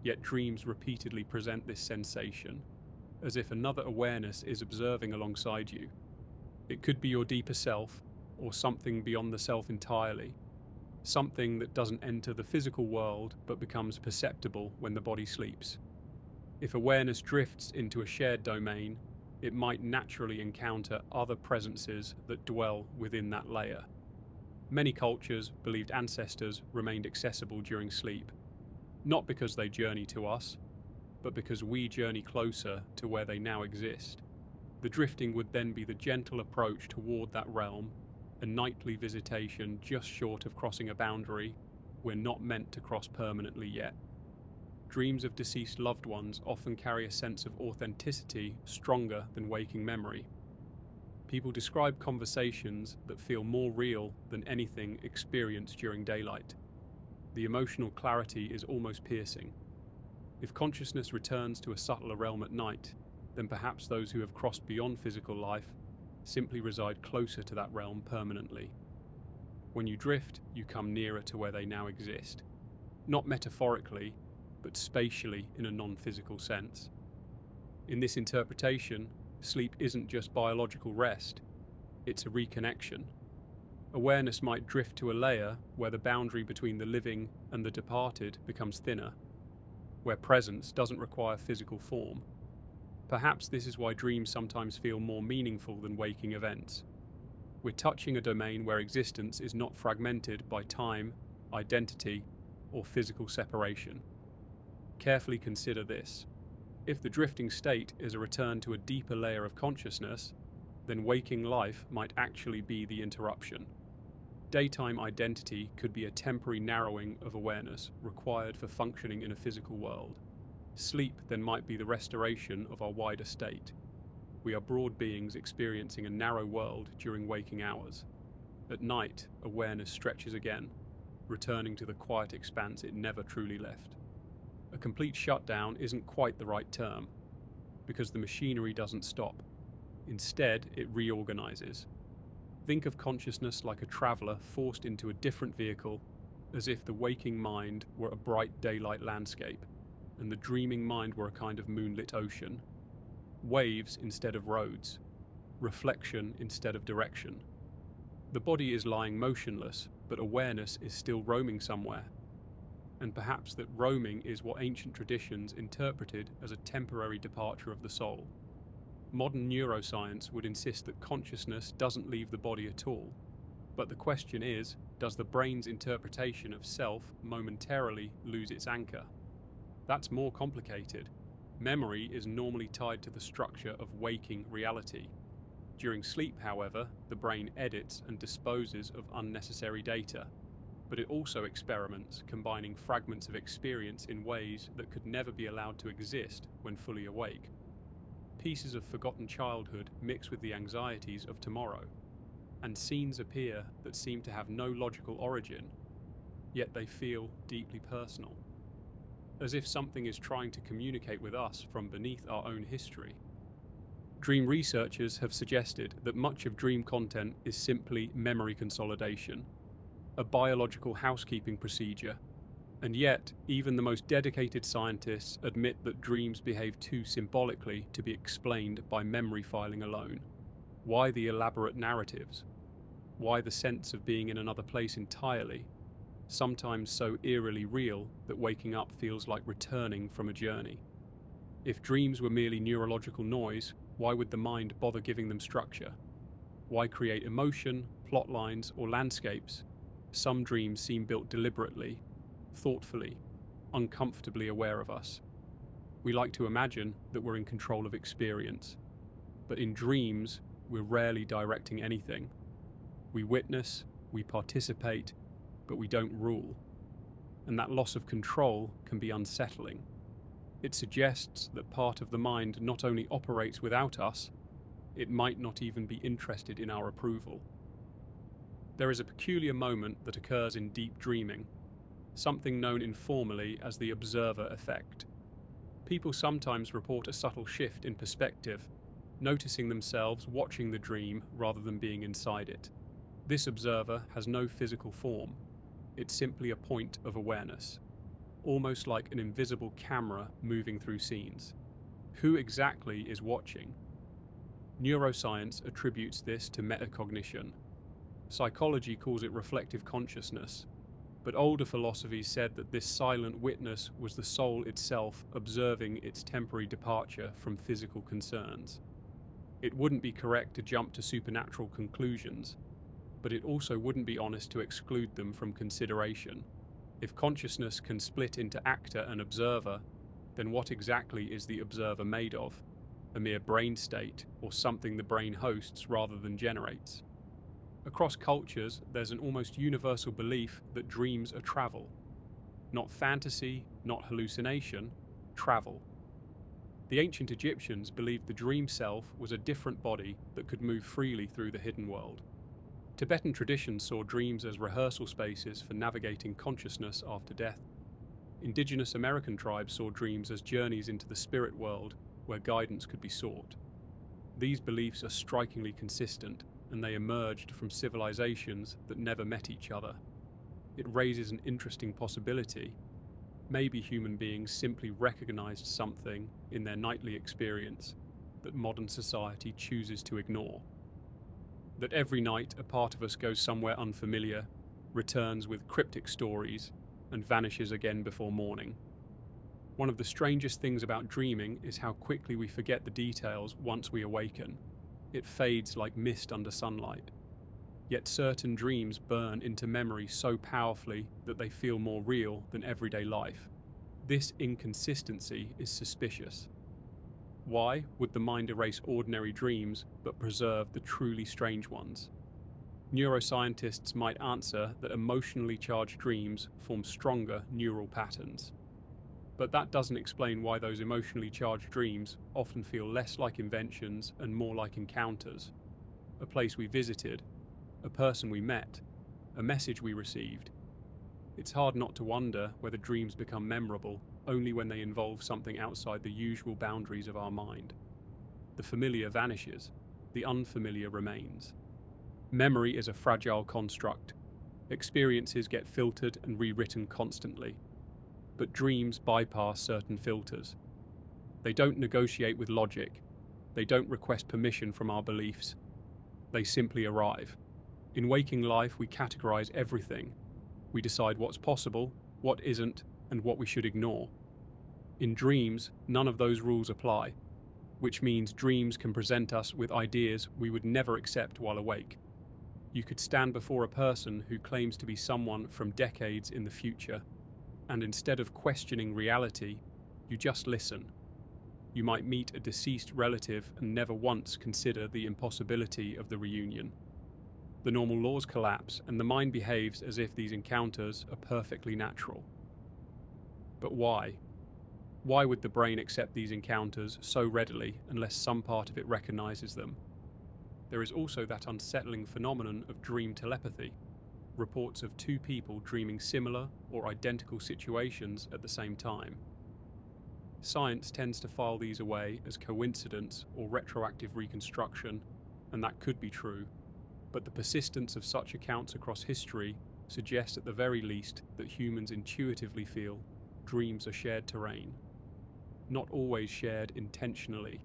Yet dreams repeatedly present this sensation, as if another awareness is observing alongside you. It could be your deeper self, or something beyond the self entirely. Something that doesn't enter the physical world but becomes perceptible when the body sleeps. If awareness drifts into a shared domain, it might naturally encounter other presences that dwell within that layer. Many cultures believed ancestors remained accessible during sleep, not because they journey to us, but because we journey closer to where they now exist. The drifting would then be the gentle approach toward that realm, a nightly visitation just short of crossing a boundary, we're not meant to cross permanently yet. Dreams of deceased loved ones often carry a sense of authenticity stronger than waking memory. People describe conversations that feel more real than anything experienced during daylight. The emotional clarity is almost piercing. If consciousness returns to a subtler realm at night, then perhaps those who have crossed beyond physical life simply reside closer to that realm permanently. When you drift, you come nearer to where they now exist. Not metaphorically, but spatially in a non-physical sense. In this interpretation, sleep isn't just biological rest, it's a reconnection. Awareness might drift to a layer where the boundary between the living and the departed becomes thinner, where presence doesn't require physical form. Perhaps this is why dreams sometimes feel more meaningful than waking events. We're touching a domain where existence is not fragmented by time, identity, or physical separation. Carefully consider this. If the drifting state is a return to a deeper layer of consciousness, then waking life might actually be the interruption. Daytime identity could be a temporary narrowing of awareness required for functioning in a physical world. Sleep then might be the restoration of our wider state. We are broad beings experiencing a narrow world during waking hours. At night, awareness stretches again, returning to the quiet expanse it never truly left. A complete shutdown isn't quite the right term, because the machinery doesn't stop. Instead, it reorganizes. Think of consciousness like a traveler forced into a different vehicle, as if the waking mind were a bright daylight landscape, and the dreaming mind were a kind of moonlit ocean. Waves instead of roads, reflection instead of direction. The body is lying motionless, but awareness is still roaming somewhere. And perhaps that roaming is what ancient traditions interpreted as a temporary departure of the soul. Modern neuroscience would insist that consciousness doesn't leave the body at all. But the question is, does the brain's interpretation of self momentarily lose its anchor? That's more complicated. Memory is normally tied to the structure of waking reality. During sleep, however, the brain edits and disposes of unnecessary data, but it also experiments combining fragments of experience in ways that could never be allowed to exist when fully awake. Pieces of forgotten childhood mix with the anxieties of tomorrow, and scenes appear that seem to have no logical origin, yet they feel deeply personal, as if something is trying to communicate with us from beneath our own history. Dream researchers have suggested that much of dream content is simply memory consolidation, a biological housekeeping procedure, and yet even the most dedicated scientists admit that dreams behave too symbolically to be explained by memory filing alone. Why the elaborate narratives? Why the sense of being in another place entirely, sometimes so eerily real that waking up feels like returning from a journey? If dreams were merely neurological noise, why would the mind bother giving them structure? Why create emotion, plot lines, or landscapes? Some dreams seem built deliberately, thoughtfully, uncomfortably aware of us. We like to imagine that we're in control of experience, but in dreams, we're rarely directing anything. We witness, we participate, but we don't rule. And that loss of control can be unsettling. It suggests that part of the mind not only operates without us, it might not even be interested in our approval. There is a peculiar moment that occurs in deep dreaming, something known informally as the observer effect. People sometimes report a subtle shift in perspective, noticing themselves watching the dream rather than being inside it. This observer has no physical form. It's simply a point of awareness, almost like an invisible camera moving through scenes. Who exactly is watching? Neuroscience attributes this to metacognition. Psychology calls it reflective consciousness, but older philosophies said that this silent witness was the soul itself observing its temporary departure from physical concerns. It wouldn't be correct to jump to supernatural conclusions, but it also wouldn't be honest to exclude them from consideration. If consciousness can split into actor and observer, then what exactly is the observer made of? A mere brain state, or something the brain hosts rather than generates? Across cultures, there's an almost universal belief that dreams are travel. Not fantasy, not hallucination, travel. The ancient Egyptians believed the dream self was a different body that could move freely through the hidden world. Tibetan traditions saw dreams as rehearsal spaces for navigating consciousness after death. Indigenous American tribes saw dreams as journeys into the spirit world where guidance could be sought. These beliefs are strikingly consistent, and they emerged from civilizations that never met each other. It raises an interesting possibility. Maybe human beings simply recognized something in their nightly experience that modern society chooses to ignore. That every night a part of us goes somewhere unfamiliar, returns with cryptic stories, and vanishes again before morning. One of the strangest things about dreaming is how quickly we forget the details once we awaken. It fades like mist under sunlight. Yet certain dreams burn into memory so powerfully that they feel more real than everyday life. This inconsistency is suspicious. Why would the mind erase ordinary dreams but preserve the truly strange ones? Neuroscientists might answer that emotionally charged dreams form stronger neural patterns. But that doesn't explain why those emotionally charged dreams often feel less like inventions and more like encounters. A place we visited, a person we met, a message we received. It's hard not to wonder whether dreams become memorable only when they involve something outside the usual boundaries of our mind. The familiar vanishes, the unfamiliar remains. Memory is a fragile construct. Experiences get filtered and rewritten constantly. But dreams bypass certain filters. They don't negotiate with logic. They don't request permission from our beliefs. They simply arrive. In waking life, we categorize everything. We decide what's possible, what isn't, and what we should ignore. In dreams, none of those rules apply, which means dreams can present us with ideas we would never accept while awake. You could stand before a person who claims to be someone from decades in the future, and instead of questioning reality, you just listen. You might meet a deceased relative and never once consider the impossibility of the reunion. The normal laws collapse, and the mind behaves as if these encounters are perfectly natural. But why? Why would the brain accept these encounters so readily unless some part of it recognizes them? There is also that unsettling phenomenon of dream telepathy. Reports of two people dreaming similar or identical situations at the same time. Science tends to file these away as coincidence or retroactive reconstruction, and that could be true, but the persistence of such accounts across history suggests at the very least that humans intuitively feel dreams are shared terrain. Not always shared intentionally,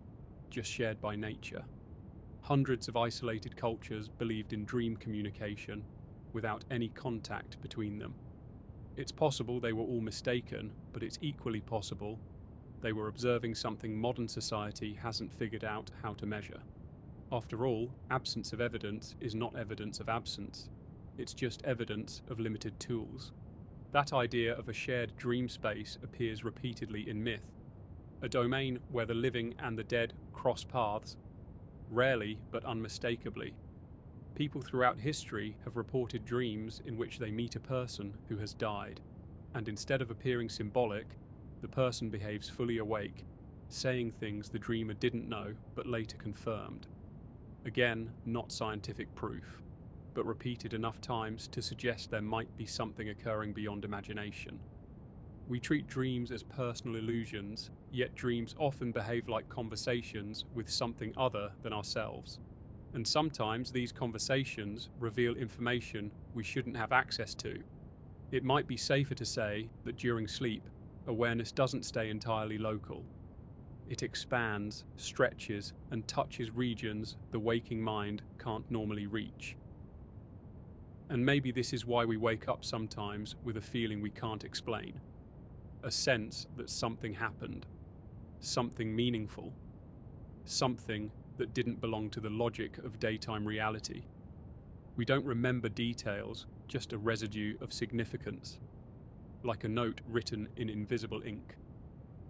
just shared by nature. Hundreds of isolated cultures believed in dream communication without any contact between them. It's possible they were all mistaken, but it's equally possible they were observing something modern society hasn't figured out how to measure. After all, absence of evidence is not evidence of absence. It's just evidence of limited tools. That idea of a shared dream space appears repeatedly in myth, a domain where the living and the dead cross paths, rarely but unmistakably. People throughout history have reported dreams in which they meet a person who has died, and instead of appearing symbolic, the person behaves fully awake, saying things the dreamer didn't know but later confirmed. Again, not scientific proof, but repeated enough times to suggest there might be something occurring beyond imagination. We treat dreams as personal illusions, yet dreams often behave like conversations with something other than ourselves. And sometimes these conversations reveal information we shouldn't have access to. It might be safer to say that during sleep, awareness doesn't stay entirely local. It expands, stretches, and touches regions the waking mind can't normally reach. And maybe this is why we wake up sometimes with a feeling we can't explain. A sense that something happened, something meaningful, something that didn't belong to the logic of daytime reality. We don't remember details, just a residue of significance, like a note written in invisible ink.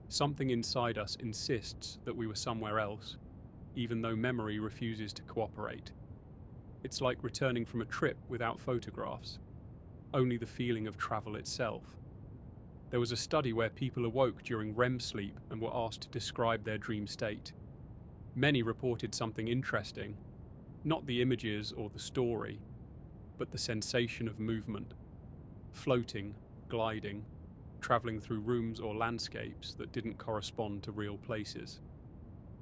Something inside us insists that we were somewhere else, even though memory refuses to cooperate. It's like returning from a trip without photographs, only the feeling of travel itself. There was a study where people awoke during REM sleep and were asked to describe their dream state. Many reported something interesting, not the images or the story, but the sensation of movement, floating, gliding, travelling through rooms or landscapes that didn't correspond to real places.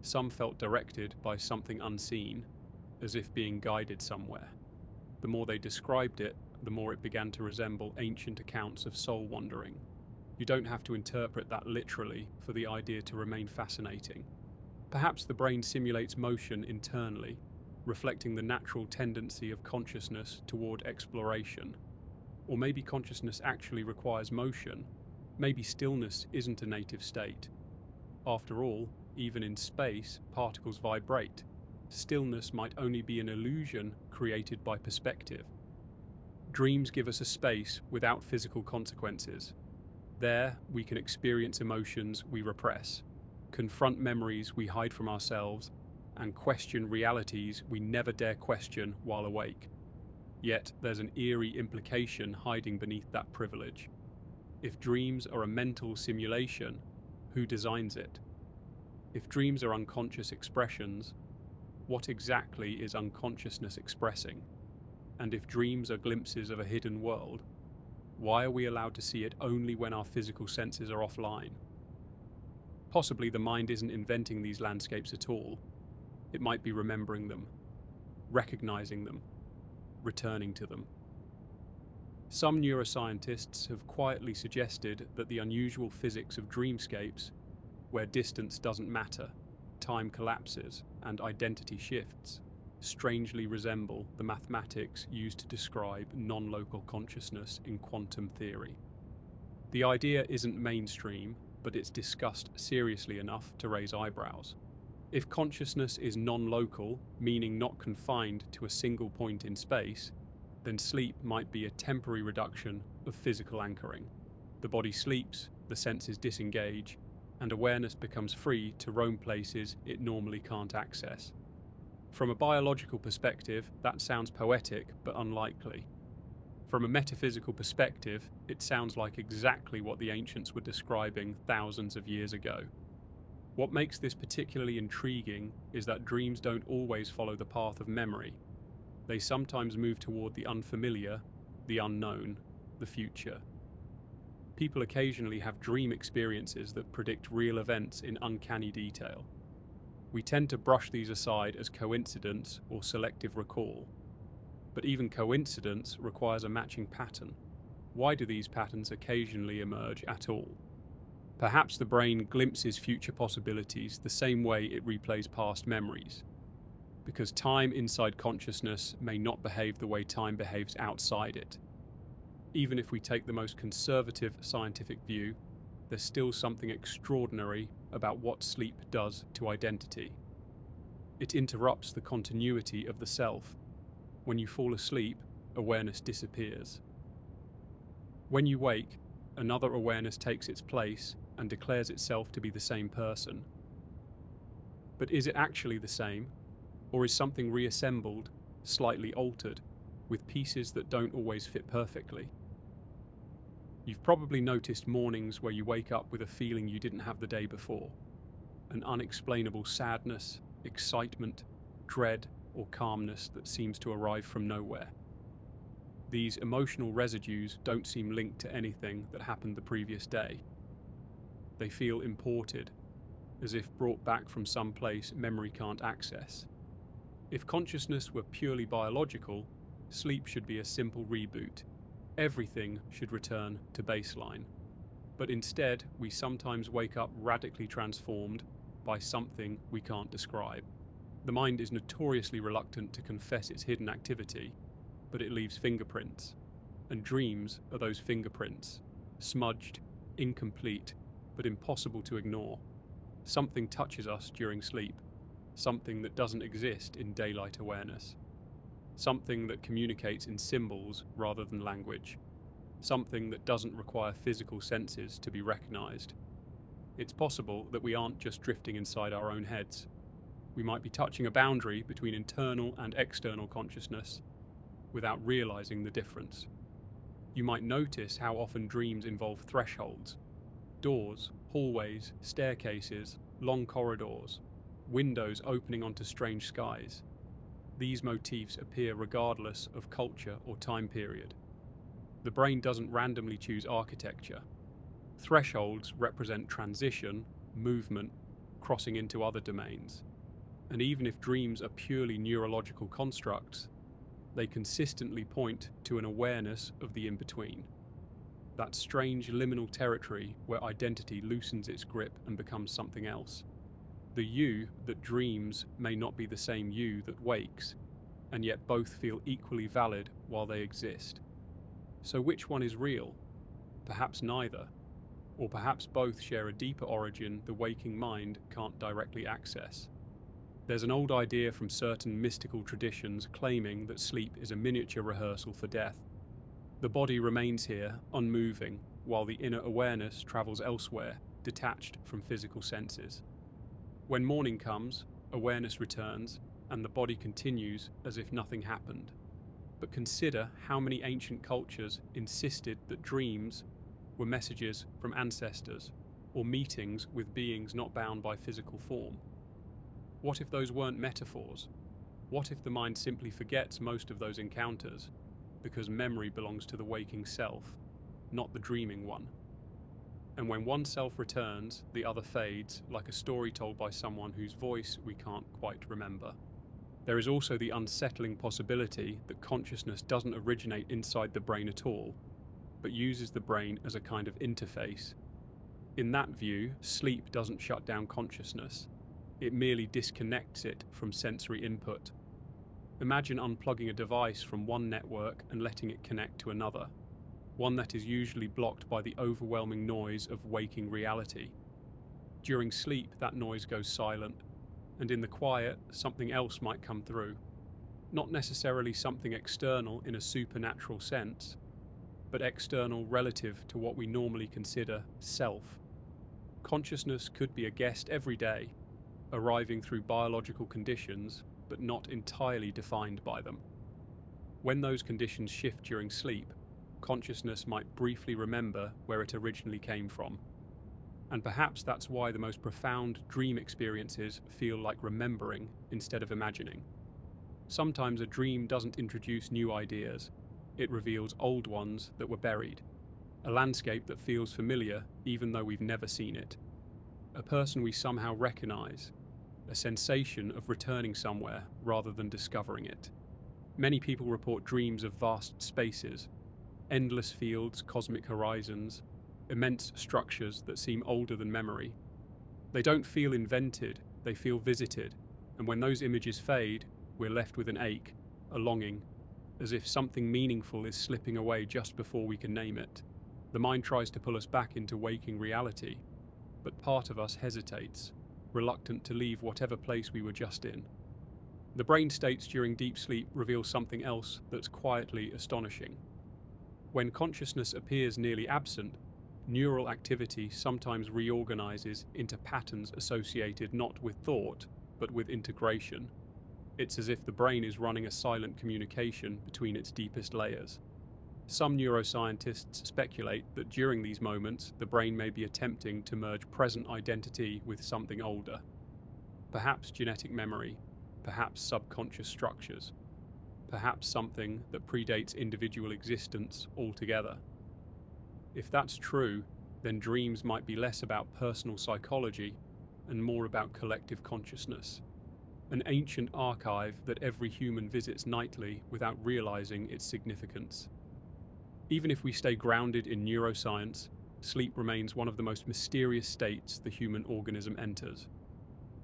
Some felt directed by something unseen, as if being guided somewhere. The more they described it, the more it began to resemble ancient accounts of soul wandering. You don't have to interpret that literally for the idea to remain fascinating. Perhaps the brain simulates motion internally, reflecting the natural tendency of consciousness toward exploration. Or maybe consciousness actually requires motion. Maybe stillness isn't a native state. After all, even in space, particles vibrate. Stillness might only be an illusion created by perspective. Dreams give us a space without physical consequences. There, we can experience emotions we repress, confront memories we hide from ourselves, and question realities we never dare question while awake. Yet, there's an eerie implication hiding beneath that privilege. If dreams are a mental simulation, who designs it? If dreams are unconscious expressions, what exactly is unconsciousness expressing? And if dreams are glimpses of a hidden world, why are we allowed to see it only when our physical senses are offline? Possibly the mind isn't inventing these landscapes at all. It might be remembering them, recognizing them, returning to them. Some neuroscientists have quietly suggested that the unusual physics of dreamscapes, where distance doesn't matter, time collapses, and identity shifts, strangely resemble the mathematics used to describe non-local consciousness in quantum theory. The idea isn't mainstream, but it's discussed seriously enough to raise eyebrows. If consciousness is non-local, meaning not confined to a single point in space, then sleep might be a temporary reduction of physical anchoring. The body sleeps, the senses disengage, and awareness becomes free to roam places it normally can't access. From a biological perspective, that sounds poetic but unlikely. From a metaphysical perspective, it sounds like exactly what the ancients were describing thousands of years ago. What makes this particularly intriguing is that dreams don't always follow the path of memory. They sometimes move toward the unfamiliar, the unknown, the future. People occasionally have dream experiences that predict real events in uncanny detail. We tend to brush these aside as coincidence or selective recall. But even coincidence requires a matching pattern. Why do these patterns occasionally emerge at all? Perhaps the brain glimpses future possibilities the same way it replays past memories. Because time inside consciousness may not behave the way time behaves outside it. Even if we take the most conservative scientific view, there's still something extraordinary about what sleep does to identity. It interrupts the continuity of the self. When you fall asleep, awareness disappears. When you wake, another awareness takes its place and declares itself to be the same person. But is it actually the same? Or is something reassembled, slightly altered, with pieces that don't always fit perfectly? You've probably noticed mornings where you wake up with a feeling you didn't have the day before. An unexplainable sadness, excitement, dread, or calmness that seems to arrive from nowhere. These emotional residues don't seem linked to anything that happened the previous day. They feel imported, as if brought back from some place memory can't access. If consciousness were purely biological, sleep should be a simple reboot. Everything should return to baseline. But instead, we sometimes wake up radically transformed by something we can't describe. The mind is notoriously reluctant to confess its hidden activity, but it leaves fingerprints. And dreams are those fingerprints, smudged, incomplete, but impossible to ignore. Something touches us during sleep, something that doesn't exist in daylight awareness. Something that communicates in symbols rather than language. Something that doesn't require physical senses to be recognized. It's possible that we aren't just drifting inside our own heads. We might be touching a boundary between internal and external consciousness without realizing the difference. You might notice how often dreams involve thresholds, doors, hallways, staircases, long corridors, windows opening onto strange skies. These motifs appear regardless of culture or time period. The brain doesn't randomly choose architecture. Thresholds represent transition, movement, crossing into other domains. And even if dreams are purely neurological constructs, they consistently point to an awareness of the in-between. That strange liminal territory where identity loosens its grip and becomes something else. The you that dreams may not be the same you that wakes, and yet both feel equally valid while they exist. So which one is real? Perhaps neither. Or perhaps both share a deeper origin the waking mind can't directly access. There's an old idea from certain mystical traditions claiming that sleep is a miniature rehearsal for death. The body remains here, unmoving, while the inner awareness travels elsewhere, detached from physical senses. When morning comes, awareness returns, and the body continues as if nothing happened. But consider how many ancient cultures insisted that dreams were messages from ancestors, or meetings with beings not bound by physical form. What if those weren't metaphors? What if the mind simply forgets most of those encounters, because memory belongs to the waking self, not the dreaming one? And when one self returns, the other fades, like a story told by someone whose voice we can't quite remember. There is also the unsettling possibility that consciousness doesn't originate inside the brain at all, but uses the brain as a kind of interface. In that view, sleep doesn't shut down consciousness. It merely disconnects it from sensory input. Imagine unplugging a device from one network and letting it connect to another, one that is usually blocked by the overwhelming noise of waking reality. During sleep, that noise goes silent, and in the quiet, something else might come through. Not necessarily something external in a supernatural sense, but external relative to what we normally consider self. Consciousness could be a guest every day, arriving through biological conditions, but not entirely defined by them. When those conditions shift during sleep, consciousness might briefly remember where it originally came from. And perhaps that's why the most profound dream experiences feel like remembering instead of imagining. Sometimes a dream doesn't introduce new ideas, it reveals old ones that were buried, a landscape that feels familiar even though we've never seen it, a person we somehow recognize, a sensation of returning somewhere rather than discovering it. Many people report dreams of vast spaces, endless fields, cosmic horizons, immense structures that seem older than memory. They don't feel invented, they feel visited, and when those images fade, we're left with an ache, a longing, as if something meaningful is slipping away just before we can name it. The mind tries to pull us back into waking reality, but part of us hesitates, reluctant to leave whatever place we were just in. The brain states during deep sleep reveal something else that's quietly astonishing. When consciousness appears nearly absent, neural activity sometimes reorganizes into patterns associated not with thought, but with integration. It's as if the brain is running a silent communication between its deepest layers. Some neuroscientists speculate that during these moments, the brain may be attempting to merge present identity with something older. Perhaps genetic memory, perhaps subconscious structures, perhaps something that predates individual existence altogether. If that's true, then dreams might be less about personal psychology and more about collective consciousness, an ancient archive that every human visits nightly without realizing its significance. Even if we stay grounded in neuroscience, sleep remains one of the most mysterious states the human organism enters.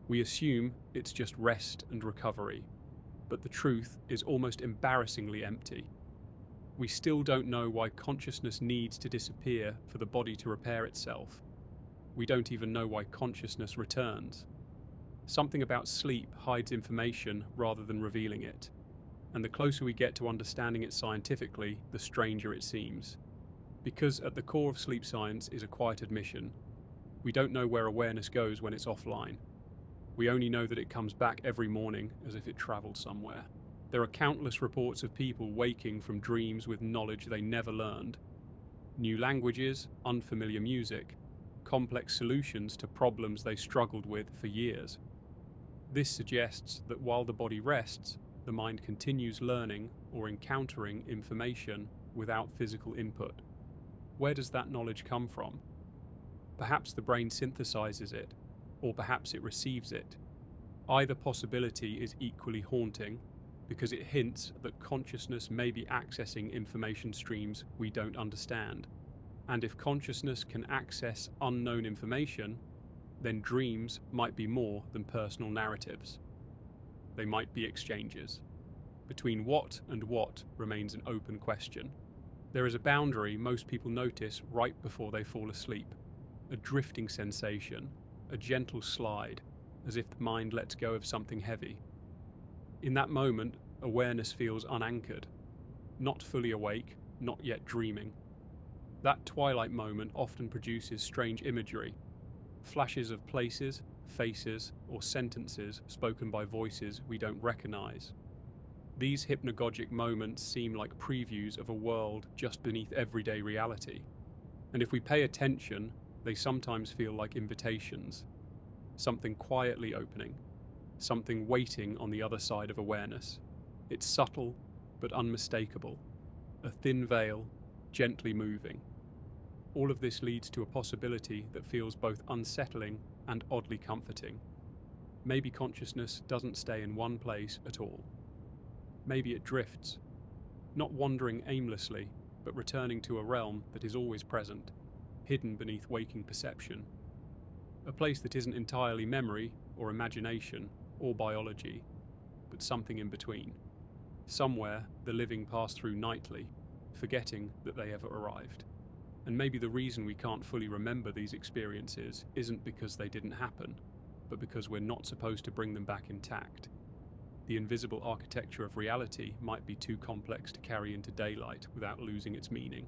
We assume it's just rest and recovery, but the truth is almost embarrassingly empty. We still don't know why consciousness needs to disappear for the body to repair itself. We don't even know why consciousness returns. Something about sleep hides information rather than revealing it, and the closer we get to understanding it scientifically, the stranger it seems. Because at the core of sleep science is a quiet admission. We don't know where awareness goes when it's offline. We only know that it comes back every morning as if it travelled somewhere. There are countless reports of people waking from dreams with knowledge they never learned. New languages, unfamiliar music, complex solutions to problems they struggled with for years. This suggests that while the body rests, the mind continues learning or encountering information without physical input. Where does that knowledge come from? Perhaps the brain synthesizes it, or perhaps it receives it. Either possibility is equally haunting, because it hints that consciousness may be accessing information streams we don't understand. And if consciousness can access unknown information, then dreams might be more than personal narratives. They might be exchanges. Between what and what remains an open question. There is a boundary most people notice right before they fall asleep, a drifting sensation, a gentle slide, as if the mind lets go of something heavy. In that moment, awareness feels unanchored, not fully awake, not yet dreaming. That twilight moment often produces strange imagery, flashes of places, faces, or sentences spoken by voices we don't recognize. These hypnagogic moments seem like previews of a world just beneath everyday reality. And if we pay attention, they sometimes feel like invitations, something quietly opening, something waiting on the other side of awareness. It's subtle, but unmistakable, a thin veil, gently moving. All of this leads to a possibility that feels both unsettling and oddly comforting. Maybe consciousness doesn't stay in one place at all. Maybe it drifts, not wandering aimlessly, but returning to a realm that is always present, hidden beneath waking perception. A place that isn't entirely memory or imagination or biology, but something in between. Somewhere the living pass through nightly, forgetting that they ever arrived. And maybe the reason we can't fully remember these experiences isn't because they didn't happen, but because we're not supposed to bring them back intact. The invisible architecture of reality might be too complex to carry into daylight without losing its meaning.